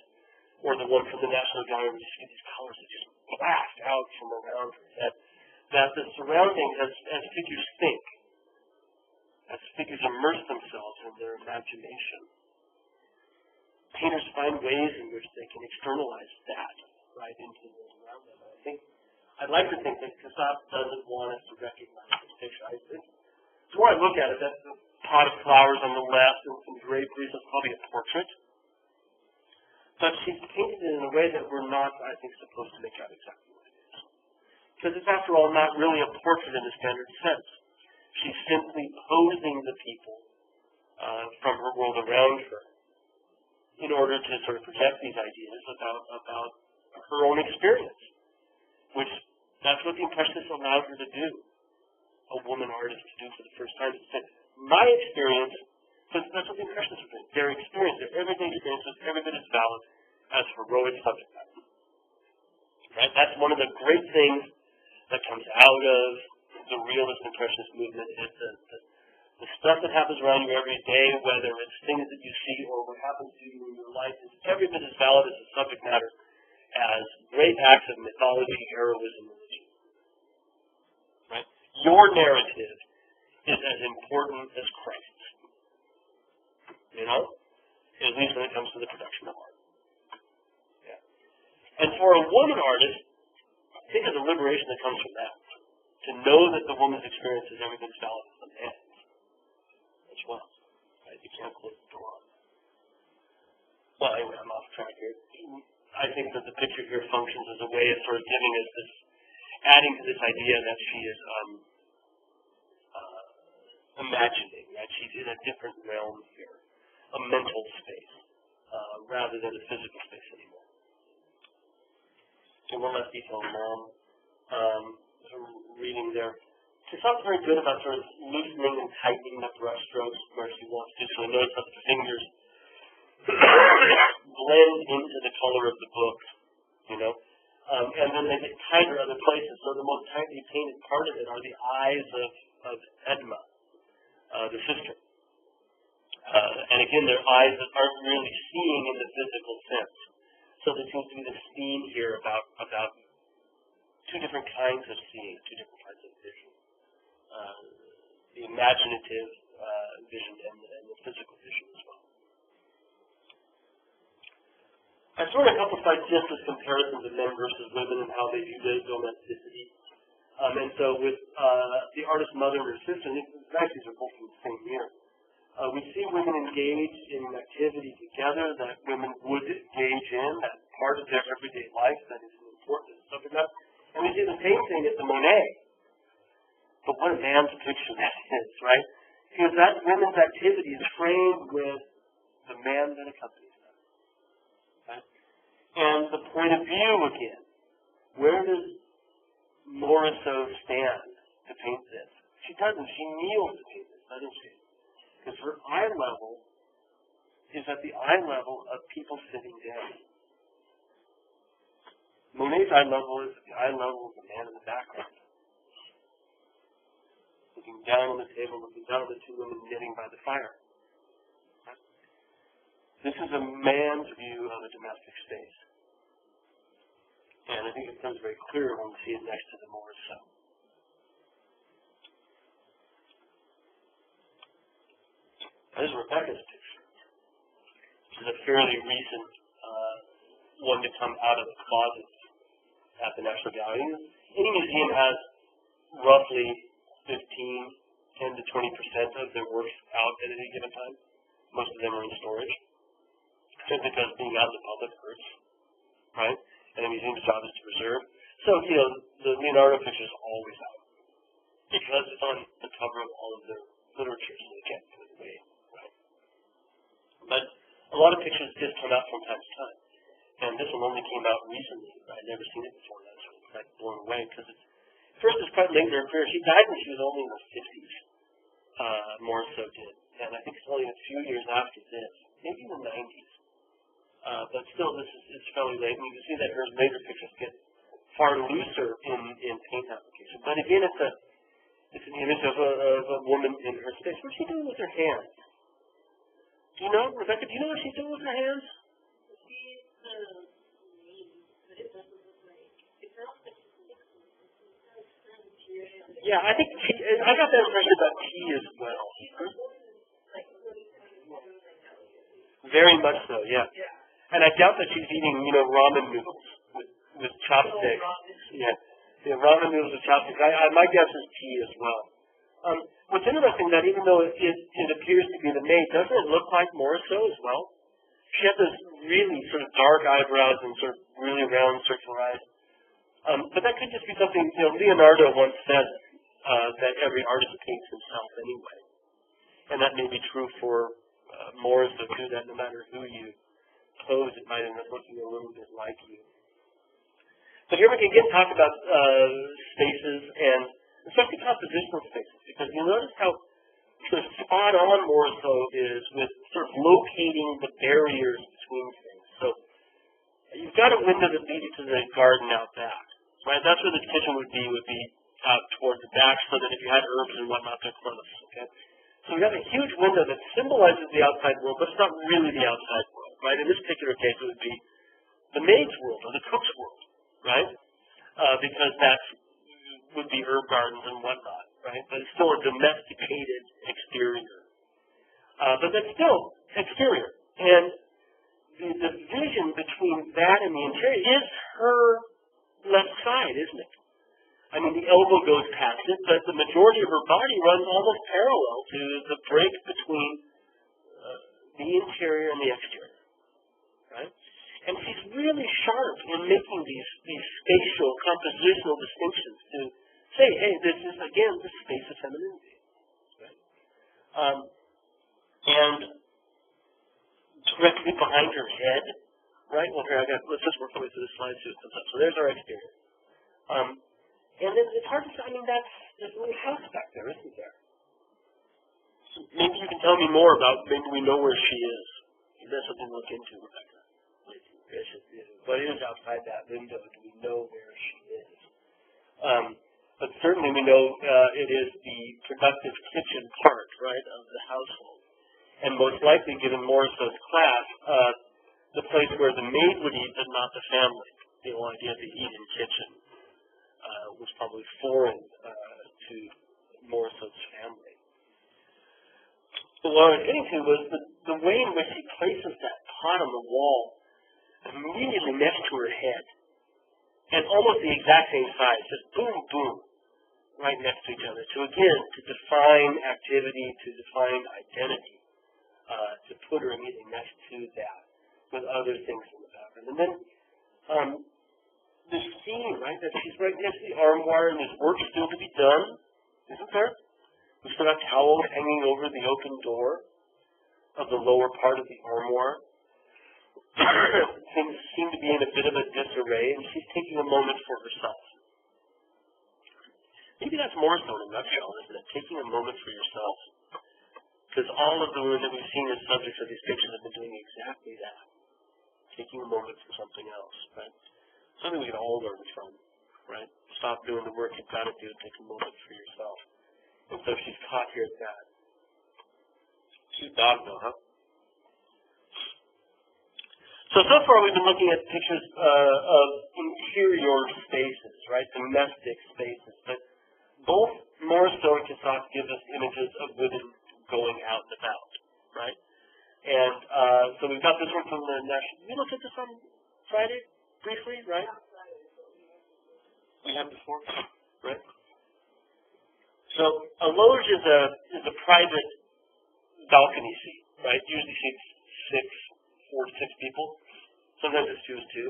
Speaker 1: Or the one from the National Gallery, where you see these colors that just blast out from around her head. That the surroundings, as figures think, as figures immerse themselves in their imagination, painters find ways in which they can externalize that right into the world around them. I'd like to think that Cassatt doesn't want us to recognize this picture. The more I look at it, that's the pot of flowers on the left and some draperies. That's probably a portrait. But she's painted it in a way that we're not, I think, supposed to make out exactly what it is. Because it's, after all, not really a portrait in the standard sense. She's simply posing the people from her world around her in order to sort of project these ideas about her own experience, which that's what the Impressionists allowed her to do, a woman artist to do for the first time. My experience, because that's what the Impressionists were doing. Their experience, their everyday experience was every bit as valid as heroic subject matter. Right? That's one of the great things that comes out of the realist Impressionist movement is the stuff that happens around you every day, whether it's things that you see or what happens to you in your life, is every bit as valid as the subject matter as great acts of mythology, heroism, religion. Right? Your narrative is as important as Christ's. At least when it comes to the production of art. Yeah. And for a woman artist, I think there's a liberation that comes from that. To know that the woman's experience is every bit as valid as the man's as well. Right? You can't close the door on that. Well, anyway, I'm off track here. I think that the picture here functions as a way of sort of giving us this, adding to this idea that she is imagining, that she's in a different realm here, a mental space, rather than a physical space anymore. and one last detail, Mom, reading there. She's not very good about sort of loosening and tightening the brush strokes where she wants to, so notice how the fingers blend into the color of the book, you know, and then they get tighter other places. So the most tightly painted part of it are the eyes of Edma, the sister. And again, they're eyes that aren't really seeing in the physical sense. So there seems to be this theme here about two different kinds of seeing, two different kinds of vision. The imaginative vision and the physical vision as well. I thrown a couple slides just as comparisons of men versus women and how they view domesticity. And so with the artist's mother and her sister, and these are both from the same year, we see women engaged in an activity together that women would engage in, that's part of their everyday life, that is an important subject matter. And we see the same thing at the Monet. But what a man's picture that is, right? Because that women's activity is framed with the man that accompanies them. Right? And the point of view again. Where does Morisot stand to paint this? She doesn't. She kneels to paint this, doesn't she? Because her eye level is at the eye level of people sitting down. Monet's eye level is at the eye level of the man in the background. Looking down on the table, looking down at the two women knitting by the fire. This is a man's view of a domestic space. And I think it becomes very clear when we see it next to the Morisot. There's Rebecca's picture, which is a fairly recent one to come out of the closet at the National Gallery. Any museum has roughly 10 to 20% of their works out at any given time. Most of them are in storage, simply because being out in the public hurts, right? And a museum's job is to preserve. So, you know, the Leonardo picture is always out because it's on the cover of all of their literature, so they can't put it away, right? But a lot of pictures just come out from time to time. And this one only came out recently. I'd never seen it before, and I was like blown away because first it's quite late in her career. She died when she was only in her 50s. Morisot did. And I think it's only a few years after this, maybe in the 90s. But still, it's fairly late. And you can see that her later pictures get far looser in paint application. But again, it's an image of a woman in her space. What's she doing with her hands? Do you know, Rebecca, do you know what she's doing with her hands? Yeah, I think I got that impression about tea as well. Very much so, yeah. And I doubt that she's eating, you know, ramen noodles with chopsticks. Yeah, ramen noodles with chopsticks. My guess is tea as well. What's interesting that even though it appears to be the maid, doesn't it look like Morisot as well? She had those really sort of dark eyebrows and sort of really round circular eyes. But that could just be something, you know, Leonardo once said that every artist paints himself anyway. And that may be true for Morisot too, that no matter who you pose, it might end up looking a little bit like you. But here we can again talk about spaces and especially compositional spaces, because you notice how sort of spot on Morisot is with sort of locating the barriers between things. So you've got a window that leads you to the garden out back, right? That's where the kitchen would be out towards the back, so that if you had herbs and whatnot, they're close. Okay. So we have a huge window that symbolizes the outside world, but it's not really the outside world, right? In this particular case, it would be the maid's world or the cook's world, right? Because that would be herb gardens and whatnot, right? But it's still a domesticated exterior. But that's still exterior. And the vision between that and the interior is her left side, isn't it? I mean, the elbow goes past it, but the majority of her body runs almost parallel to the break between the interior and the exterior, right? And she's really sharp in making these spatial, compositional distinctions to say, hey, this is, again, the space of femininity, right? And directly behind her head, right? Well, here, let's just work our way through the slide, see what comes up. So there's our exterior. And then it's hard to say, I mean, there's a little house back there, isn't there? So maybe you can tell me more about, maybe we know where she is. Maybe that's something to look into, Rebecca. What is outside that window? Do we know where she is? But certainly we know it is the productive kitchen part, right, of the household. And most likely, given Morisot's class, the place where the maid would eat, but not the family. The whole idea to eat in kitchen was probably foreign to Morisot's family. But what I was getting to was the way in which he places that pot on the wall immediately next to her head, and almost the exact same size, just boom, boom, right next to each other. To again, to define activity, to define identity, to put her immediately next to that, with other things in the background. And then the scene, right, that she's right next to the armoire, and there's work still to be done, isn't there? We've still got towels hanging over the open door of the lower part of the armoire. Things seem to be in a bit of a disarray, and she's taking a moment for herself. Maybe that's more so in a nutshell, isn't it? Taking a moment for yourself. Because all of the women that we've seen as subjects of these pictures have been doing exactly that. Taking a moment for something else, right? Something we can all learn from, right? Stop doing the work you've got to do, take a moment for yourself. And so she's caught here at that. Cute dog though, huh? So far we've been looking at pictures of interior spaces, right? Domestic spaces. But both Morisot and Cassatt give us images of women going out and about, right? And so we've got this one from the National. We looked at this on Friday, briefly, right? We have before, right? So a loge is a private balcony seat, right? Usually seats 4 to 6 people. Sometimes it's 2 to 2.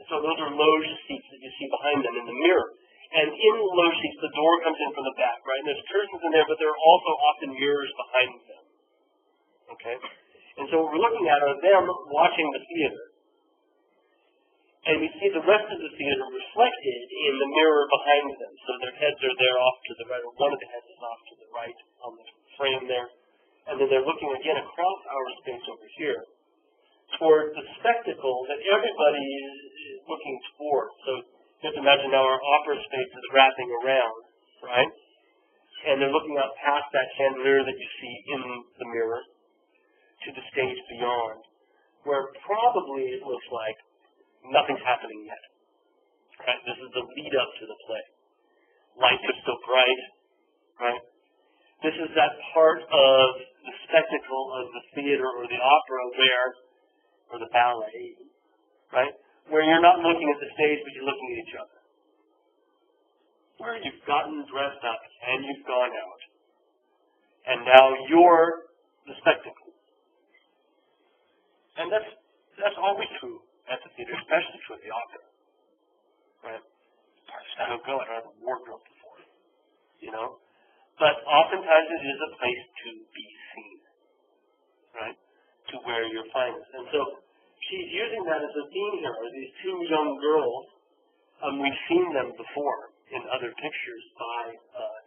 Speaker 1: So those are loge seats that you see behind them in the mirror. And in the loge seats, the door comes in from the back, right? And there's curtains in there, but there are also often mirrors behind them. Okay? And so what we're looking at are them watching the theater. And we see the rest of the theater reflected in the mirror behind them. So their heads are there off to the right, or one of the heads is off to the right on the frame there. And then they're looking again across our space over here toward the spectacle that everybody is looking toward. So just imagine now our opera space is wrapping around, right? And they're looking out past that chandelier that you see in the mirror to the stage beyond, where probably it looks like nothing's happening yet. Right? This is the lead up to the play. Lights are still bright, right? This is that part of the spectacle of the theater or the opera or the ballet, right? Where you're not looking at the stage, but you're looking at each other. Where you've gotten dressed up and you've gone out. And now you're the spectacle. And that's always true at the theater, especially true at the opera. Right? I don't go, I don't have a wardrobe before. You know? But oftentimes it is a place to be seen. Right? To wear your finest. And so she's using that as a theme here. These 2 young girls, we've seen them before in other pictures by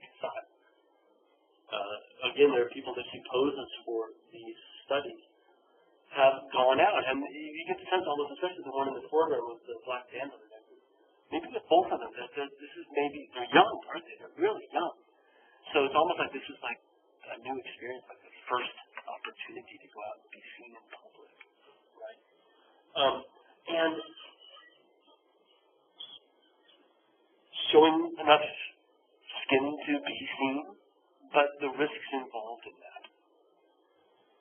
Speaker 1: Cassatt. Again, there are people that she poses for these studies, have gone out. And you get the sense almost, especially the one in the foreground with the black band on the neck. Maybe with both of them, that this is maybe, they're young, aren't they? They're really young. So it's almost like this is like a new experience, like the first opportunity to go out and be seen in public, right? And showing enough skin to be seen, but the risks involved in that.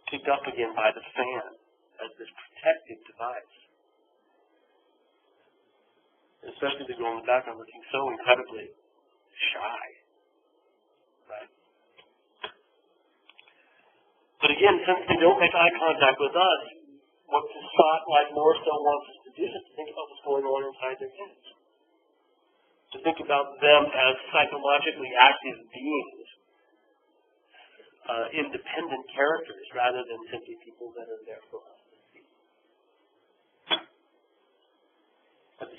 Speaker 1: Picked up again by the fan as this protective device. Especially the girl in the background looking so incredibly shy, right? But again, since they don't make eye contact with us, what Cassatt, like Morisot, wants us to do is to think about what's going on inside their heads. To think about them as psychologically active beings, independent characters, rather than simply people that are there for us to see.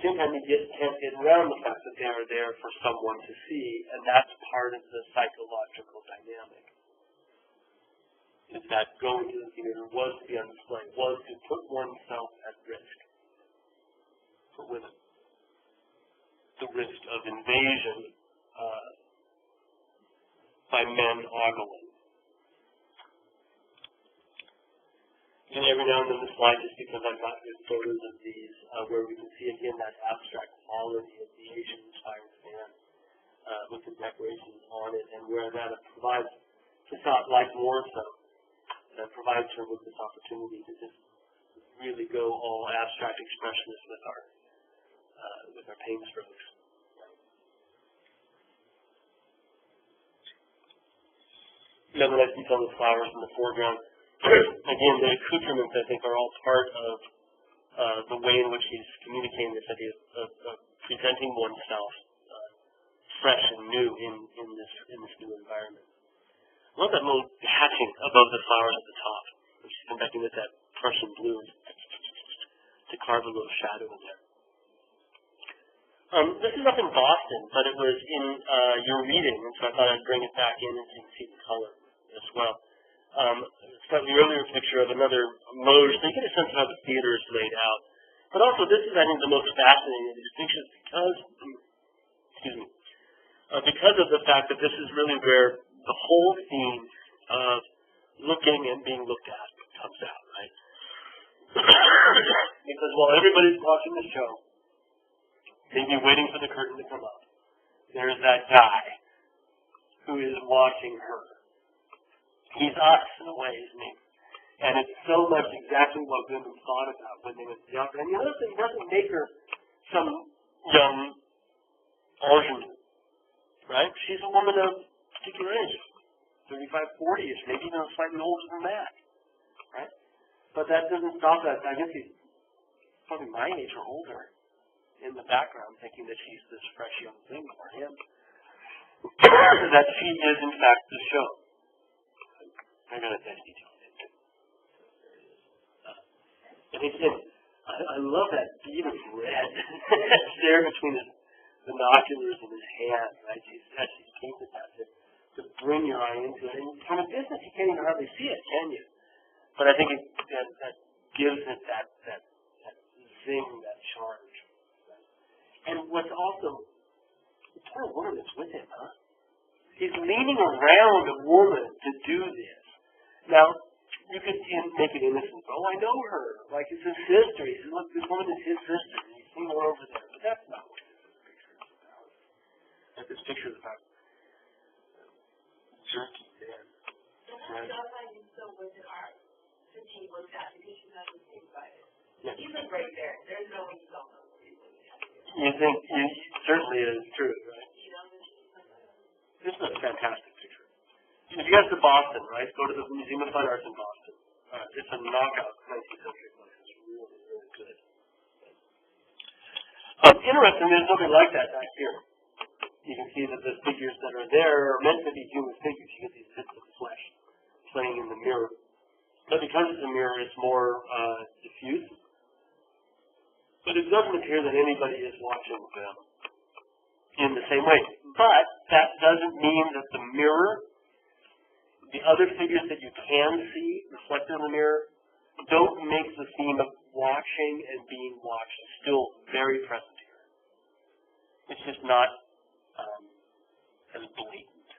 Speaker 1: same time, you can't get around the fact that they are there for someone to see, and that's part of the psychological dynamic. Is that going to the theater was to be on display, was to put oneself at risk for women. The risk of invasion by men ogling. And every now and then the slide, just because I've got good photos of these, where we can see again that abstract quality of the Asian-inspired fan with the decorations on it, and where that provides, just not like Warsaw, that provides her with this opportunity to just really go all abstract expressionist with our paint strokes. The other nice detail of the flowers in the foreground. Again, the accoutrements, I think, are all part of the way in which he's communicating this idea of presenting oneself fresh and new in this new environment. I love that little hatching above the flowers at the top, which is connecting with that Prussian blue to carve a little shadow in there. This is up in Boston, but it was in your reading, and so I thought I'd bring it back in and so you can see the color as well. Slightly earlier picture of another loge, so you get a sense of how the theater is laid out. But also, this is, I think, the most fascinating of these pictures because of the fact that this is really where the whole theme of looking and being looked at comes out, right? Because while everybody's watching the show, maybe waiting for the curtain to come up, there's that guy who is watching her. He's us in a way, isn't he? And it's so much exactly what women thought about when they went to the opera. And the other thing doesn't make her some young Asian, right? She's a woman of particular age, 35, 40-ish, maybe even slightly older than that, right? But that doesn't stop that. I guess he's probably my age or older in the background, thinking that she's this fresh young thing for him. That she is, in fact, the show. I got a nice detail in it. And again, I love that bead of red there between his binoculars and his hand, right? She's painted that to bring your eye into it. And from a distance, you can't even hardly see it, can you? But I think that gives it that zing, that charge. Right? And what's also, the poor woman that's with him, huh? He's leaning around a woman to do this. Now, you could make it innocent. Oh, I know her. Like, it's his sister. He says, look, this woman is his sister. And he's seen her over there. But that's not what this picture is about. Jerky man. Right? Yes.
Speaker 2: He's like right there. There's no way you don't know what he's looking at.
Speaker 1: You think, certainly it is true, right? This is a fantastic picture. If you guys to Boston, right, go to the Museum of Fine Arts in Boston. It's a knockout 19th century place. It's really, really good. Interesting, there's nothing like that back here. You can see that the figures that are there are meant to be human figures. You get these bits of flesh playing in the mirror. But because it's a mirror, it's more diffuse. But it doesn't appear that anybody is watching them in the same way. But that doesn't mean that the mirror, the other figures that you can see reflected in the mirror, don't make the theme of watching and being watched still very present here. It's just not as blatant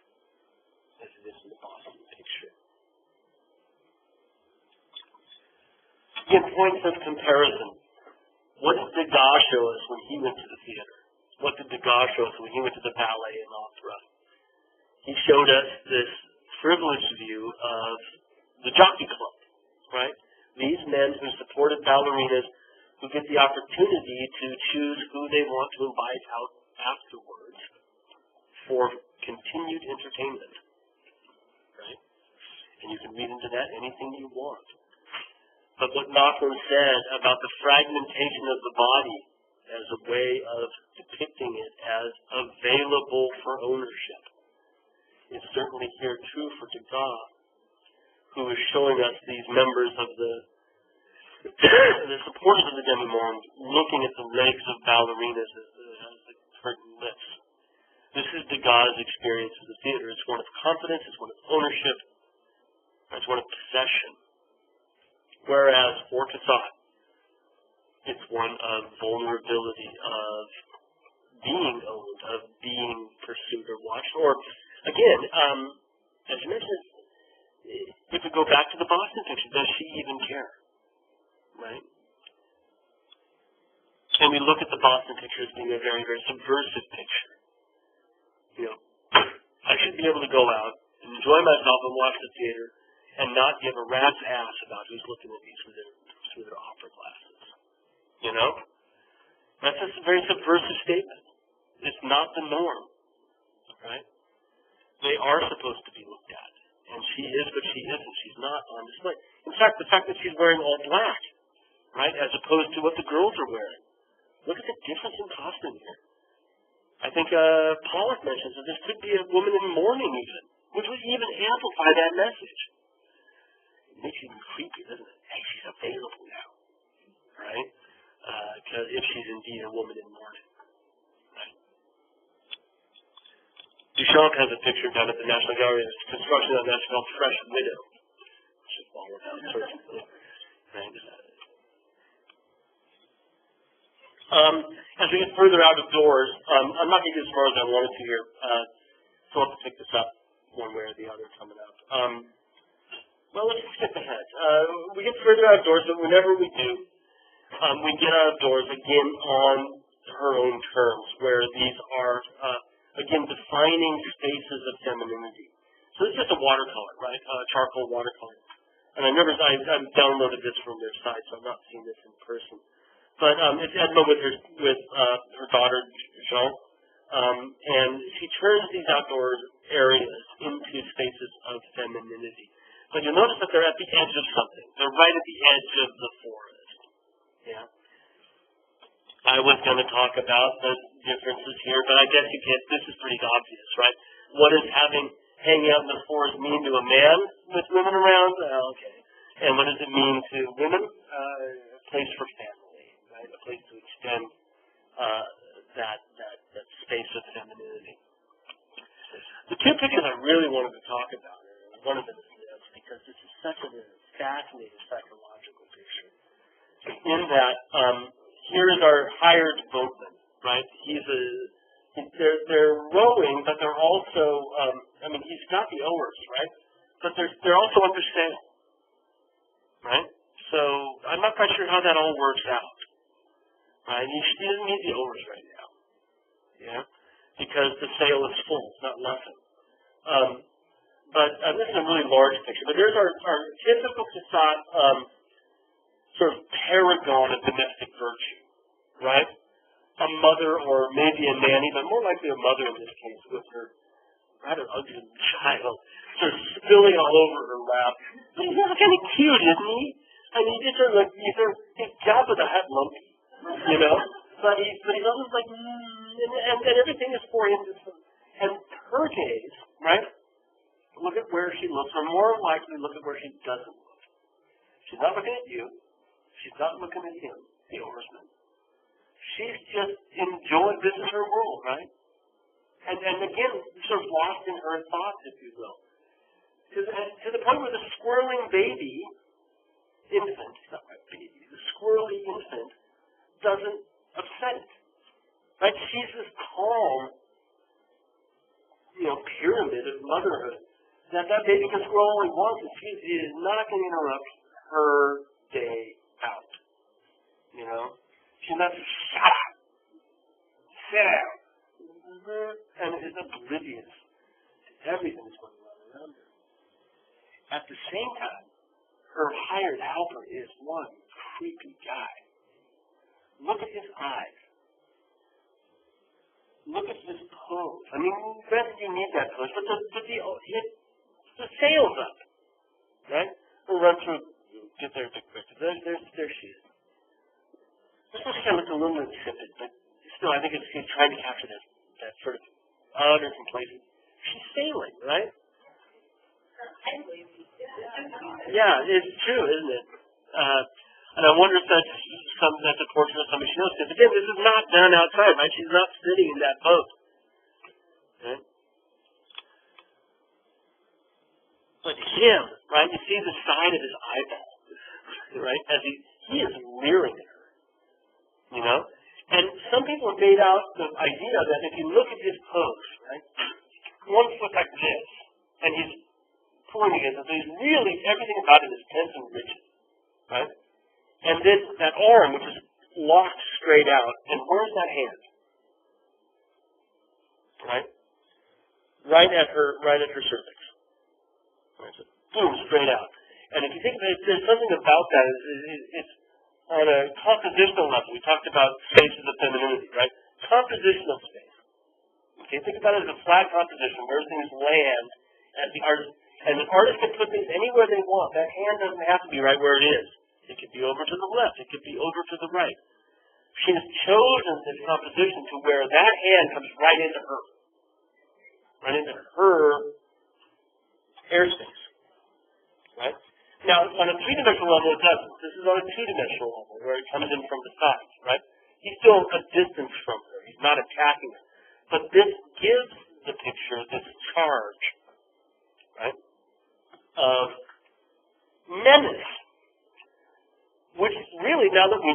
Speaker 1: as it is in the Boston picture. Again, points of comparison. What did Degas show us when he went to the theater? What did Degas show us when he went to the ballet and opera? He showed us this privileged view of the jockey club, right? These men who supported ballerinas who get the opportunity to choose who they want to invite out afterwards for continued entertainment, right? And you can read into that anything you want. But what Nachman said about the fragmentation of the body as a way of depicting it as available for ownership is certainly here true for Degas, who is showing us these members of the
Speaker 3: the supporters of the demi-monde looking at the legs of ballerinas as the curtain lifts. This is Degas' experience of the theater. It's one of confidence, it's one of ownership, it's one of possession. Whereas for Cassatt, it's one of vulnerability, of being owned, of being pursued or watched. Or, again, as you mentioned, if we go back to the Boston picture, does she even care? Right? And we look at the Boston picture as being a very, very subversive picture. You know, I should be able to go out and enjoy myself and watch the theater and not give a rat's ass about who's looking at me through their opera glasses. You know? That's a very subversive statement. It's not the norm. Right? They are supposed to be looked at. And she is, but she isn't. She's not on display. In fact, the fact that she's wearing all black, right, as opposed to what the girls are wearing. Look at the difference in costume here. I think Pollock mentions that this could be a woman in mourning even, which would even amplify that message. It makes it even creepy, doesn't it? Hey, she's available now, right? Because if she's indeed a woman in mourning, right? Duchamp has a picture down at the National Gallery. It's construction of that's called Fresh Widow. Should follow that certainly, right? As we get further out of doors, I'm not going to get as far as I wanted to here, so I'll have to pick this up one way or the other coming up. Well, let's skip ahead. We get further outdoors, but whenever we do, we get outdoors again on her own terms, where these are, again, defining spaces of femininity. So this is just a watercolor, right? Charcoal watercolor. And I remember I've downloaded this from their site, so I've not seen this in person. But it's Edma with her daughter, Jean, and she turns these outdoor areas into spaces of femininity. But you'll notice that they're at the edge of something. They're right at the edge of the forest. Yeah. I was going to talk about the differences here, but I guess you get this is pretty obvious, right? What does hanging out in the forest mean to a man with women around? Okay. And what does it mean to women? A place for family. A place to extend that space of femininity. The two pictures I really wanted to talk about, one of them is this, because this is such a fascinating psychological picture. In that, here is our hired boatman, right? They're rowing, but they're also, he's got the oars, right? But they're also under sail, right? So I'm not quite sure how that all works out. Right? He doesn't need the oars right now, yeah, because the sail is full, it's not lessened. But this is a really large picture. But there's our typical Cassatt sort of paragon of domestic virtue, right? A mother or maybe a nanny, but more likely a mother in this case, with her rather ugly child sort of spilling all over her lap. But he's kind of cute, isn't he? I mean, he's Jabba the Hutt lumpy. You know, but he's always like, and everything is for him. And her gaze, right? Look at where she looks, or more likely, look at where she doesn't look. She's not looking at you. She's not looking at him, the oarsman. She's just enjoying. This is her world, right? And again, sort of lost in her thoughts, if you will, to the point where the squirreling baby infant, not my baby, the squirrely infant doesn't upset it. Right? She's this calm, pyramid of motherhood that baby can squirrel all he wants, and she is not going to interrupt her day out. You know? She's not just shut up. Sit down. And is oblivious to everything that's going on around her. At the same time, her hired helper is one creepy guy. Look at his eyes. Look at his pose. I mean, granted you need that pose, but the sail's up, right? We'll run through, get there a bit quicker. There she is. This is kind of a little insipid, but still, I think it's trying to capture that sort of utter complacency. She's sailing, right? Yeah, it's true, isn't it? And I wonder if that's a portrait of somebody she knows. Because again, this is not done outside, right? She's not sitting in that boat. Okay? But him, right? You see the side of his eyeball, right? As he is leering at her, you know. And some people have made out the idea that if you look at his pose, right, one foot like this, and he's pointing it, so he's really everything about him is tense and rigid, right? And then that arm, which is locked straight out, and where's that hand? Right? Right at her cervix. Right? So, boom, straight out. And if you think about it, there's something about that. It's on a compositional level. We talked about spaces of femininity, right? Compositional space. Okay, think about it as a flat composition where things land at the artist. And the artist can put things anywhere they want. That hand doesn't have to be right where it is. It could be over to the left. It could be over to the right. She has chosen this composition to where that hand comes right into her. Right into her airspace. Right? Now, on a three-dimensional level, it doesn't. This is on a two-dimensional level, where it comes in from the sides, right? He's still a distance from her. He's not attacking her. But this gives the picture this charge, right, of menace, which really, now that we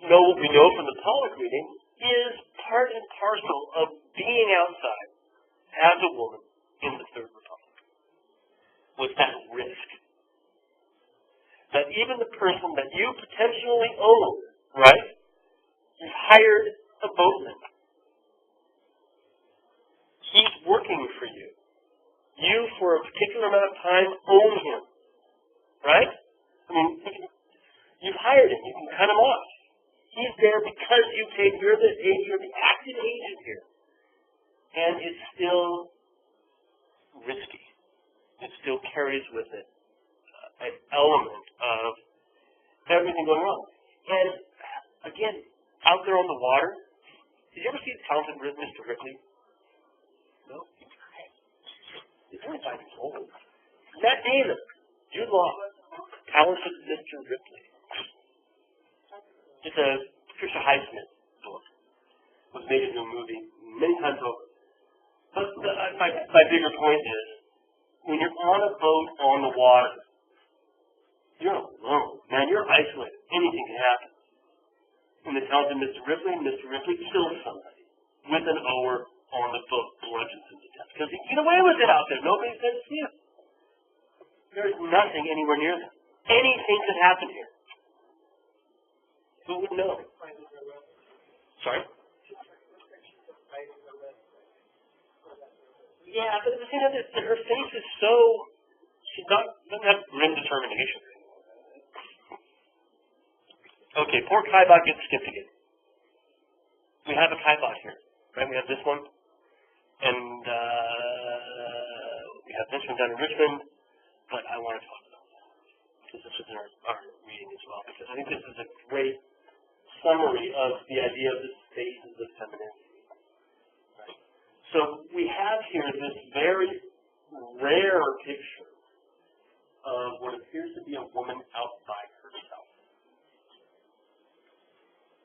Speaker 3: know what we know from the Pollock reading, is part and parcel of being outside as a woman in the Third Republic, with that risk. That even the person that you potentially own, right, you've hired a boatman. He's working for you. You, for a particular amount of time, own him. Right? I mean, you've hired him. You can cut him off. He's there because you paid. You're the active agent here. And it's still risky. It still carries with it an element of everything going on. And again, out there on the water, did you ever see the talented Mr. Ripley? No? He's 25 years old. Matt Damon, Jude Law, talented Mr. Ripley. It's a Patricia Highsmith book. It was made into a movie many times over. But my bigger point is, when you're on a boat on the water, you're alone. Man, you're isolated. Anything can happen. And the talented Mr. Ripley kills somebody with an oar on the boat, bludgeons him to death. Because he can get away with it out there. Nobody's going to see him. There's nothing anywhere near them. Anything could happen here. Who would know? Sorry? Yeah, but the thing is, her face is so, doesn't have grim determination. Okay, poor Kaibot gets skipped again. We have a Kaibot here, right? We have this one, and we have this one down in Richmond, but I want to talk about that, because this is our reading as well, because I think this is a great summary of the idea of the spaces of femininity. Right? So we have here this very rare picture of what appears to be a woman out by herself.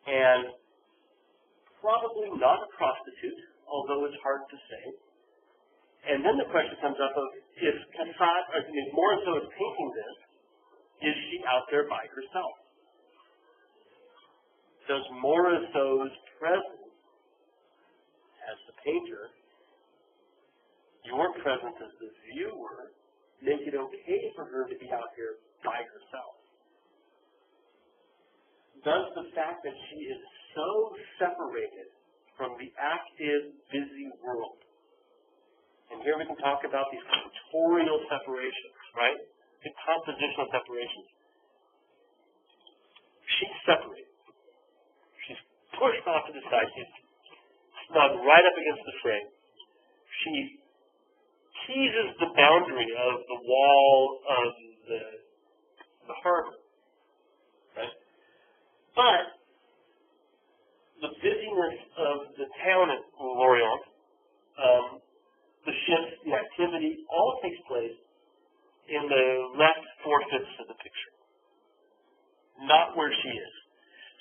Speaker 3: And probably not a prostitute, although it's hard to say. And then the question comes up of, if Cassatt, or if Morisot is painting this, is she out there by herself? Does Morisot's presence as the painter, your presence as the viewer, make it okay for her to be out here by herself? Does the fact that she is so separated from the active, busy world, and here we can talk about these pictorial separations, right? The compositional separations. She's separated. She's pushed off to the side. She's snug right up against the frame. She teases the boundary of the wall of the harbor. Right? But the busyness of the town at Lorient, the shift, the activity, all takes place in the left 4/5 of the picture. not where she is.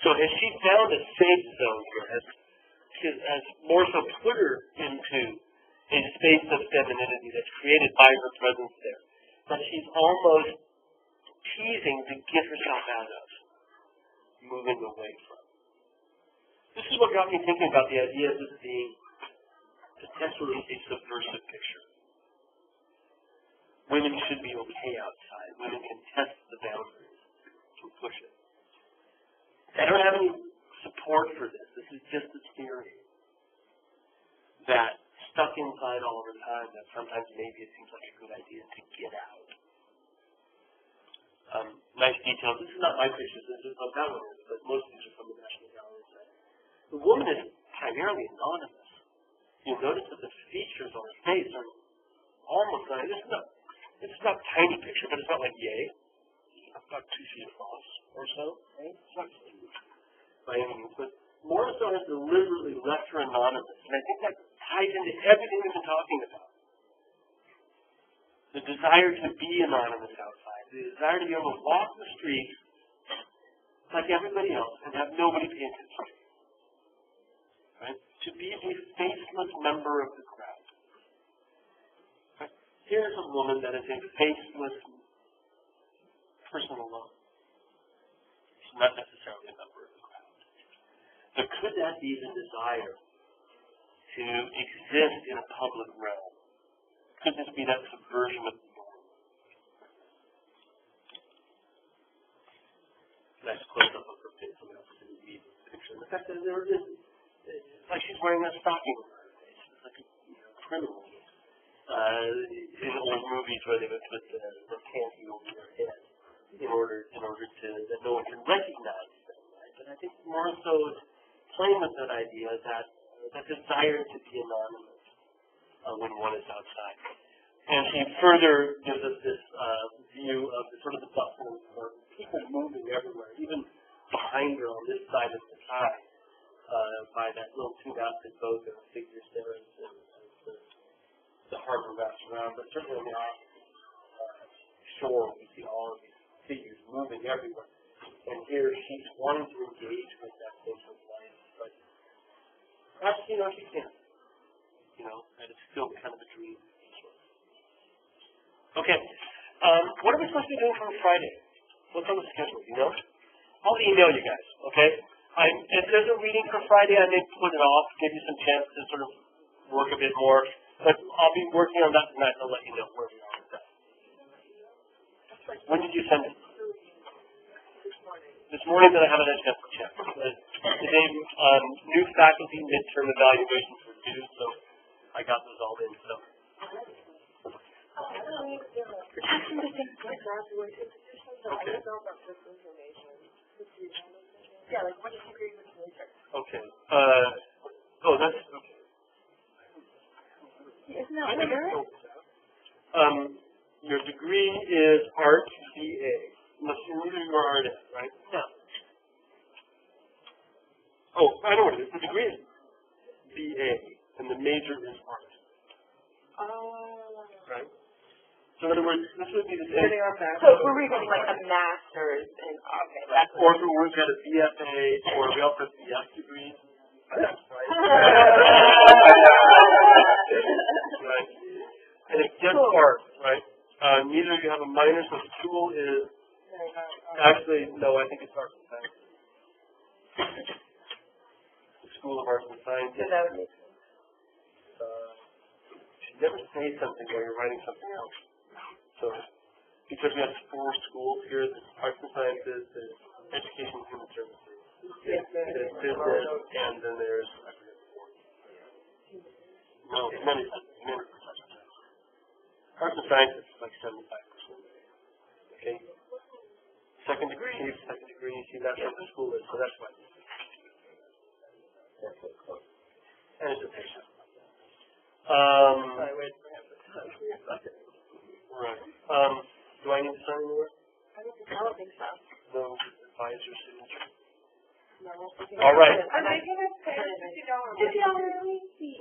Speaker 3: So has she found a safe zone here? Has more so put her into a space of femininity that's created by her presence there, that she's almost teasing to get herself out of, moving away from. This is what got me thinking about the idea of this being potentially a subversive picture. Women should be okay outside. Women can test the boundaries, can push it. I don't have any support for this. This is just a theory that stuck inside all the time, that sometimes maybe it seems like a good idea to get out. Nice details. This is not my pictures. This is not that one, but most of these are from the National Gallery site. The woman is primarily anonymous. You'll notice that the features on her face are almost like, it's not a tiny picture, but it's not like yay. It's about 2 feet across or so, right? It's not huge by any means, but Morrison has deliberately left her anonymous, and I think that ties into everything we've been talking about. The desire to be anonymous outside, the desire to be able to walk the streets like everybody else and have nobody pay attention to you. Right? To be a faceless member of the crowd. Right? Here's a woman that is a faceless person alone. She's not necessarily a member of the crowd. But could that be the desire to exist in a public realm? Could this be that subversion of the norm? Nice close-up of her face. Somebody else didn't read the picture. And the fact that there is, it's like she's wearing a stocking on her face. It's like a criminal. In old movies where they would put the panty over their head in order to that no one can recognize them. Right? But I think more so playing with that idea that desire to be anonymous when one is outside. And she further gives us this view of the sort of the bustle of people moving everywhere, even behind her on this side of the side, by that little two-masted boat that figures there as the harbor wraps around. But certainly on the shore, we see all of these figures moving everywhere. And here she's wanting to engage with that social life, but perhaps, she can't. And it's still kind of a dream. Okay. What are we supposed to be doing for Friday? What's on the schedule, I'll email you guys, okay? If there's a reading for Friday, I may put it off, give you some chance to sort of work a bit more. But I'll be working on that tonight. I'll let you know where we are with that. When did you send it? This morning that I haven't had a chance to check. Today, new faculty midterm evaluations were due, so I got those all in. So. Okay. That's okay.
Speaker 2: Isn't that weird?
Speaker 3: Your degree is Art BA. Neither you are Art, right? Yeah. Oh, I know what it is. The degree is BA, and the major is Art. Right? So in other words, this would be the same.
Speaker 2: So we're reading like a master's in, okay.
Speaker 3: Or if we've got a BFA, or we also have BS degrees. Right. Right. And it's just art, right? Neither of you have a minor, so the school is actually, no, I think it's Arts and Science. The School of Arts and Sciences.
Speaker 2: So that would make sense.
Speaker 3: You should never say something while you're writing something else. So, because we have 4 schools here, there's Arts and Sciences, there's Education and Human Services, there's Business, and then there's, I forget the fourth. No, Humanities. Arts and Sciences is like 75%. Okay? Second degree, you see that's what the school is, so that's why. And it's a patient. Right. Do I need to sign anywhere?
Speaker 2: I don't think so.
Speaker 3: No advisor signature?
Speaker 2: No.
Speaker 3: All right.
Speaker 2: I'm making a payment $50.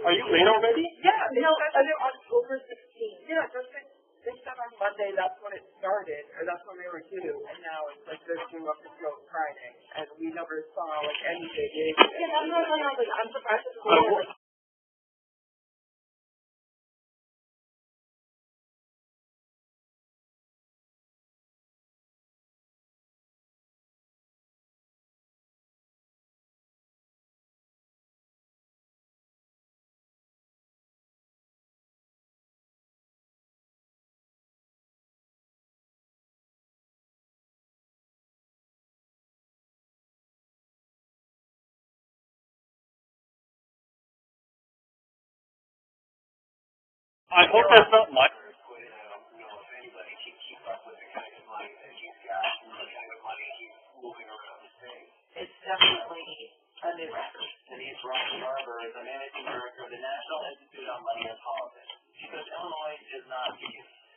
Speaker 3: Are you late already?
Speaker 4: Yeah, no, they're October 16th. Yeah, they said on Monday that's when it started, or that's when they were due, and now it's like they're due up until
Speaker 3: I hope that's not my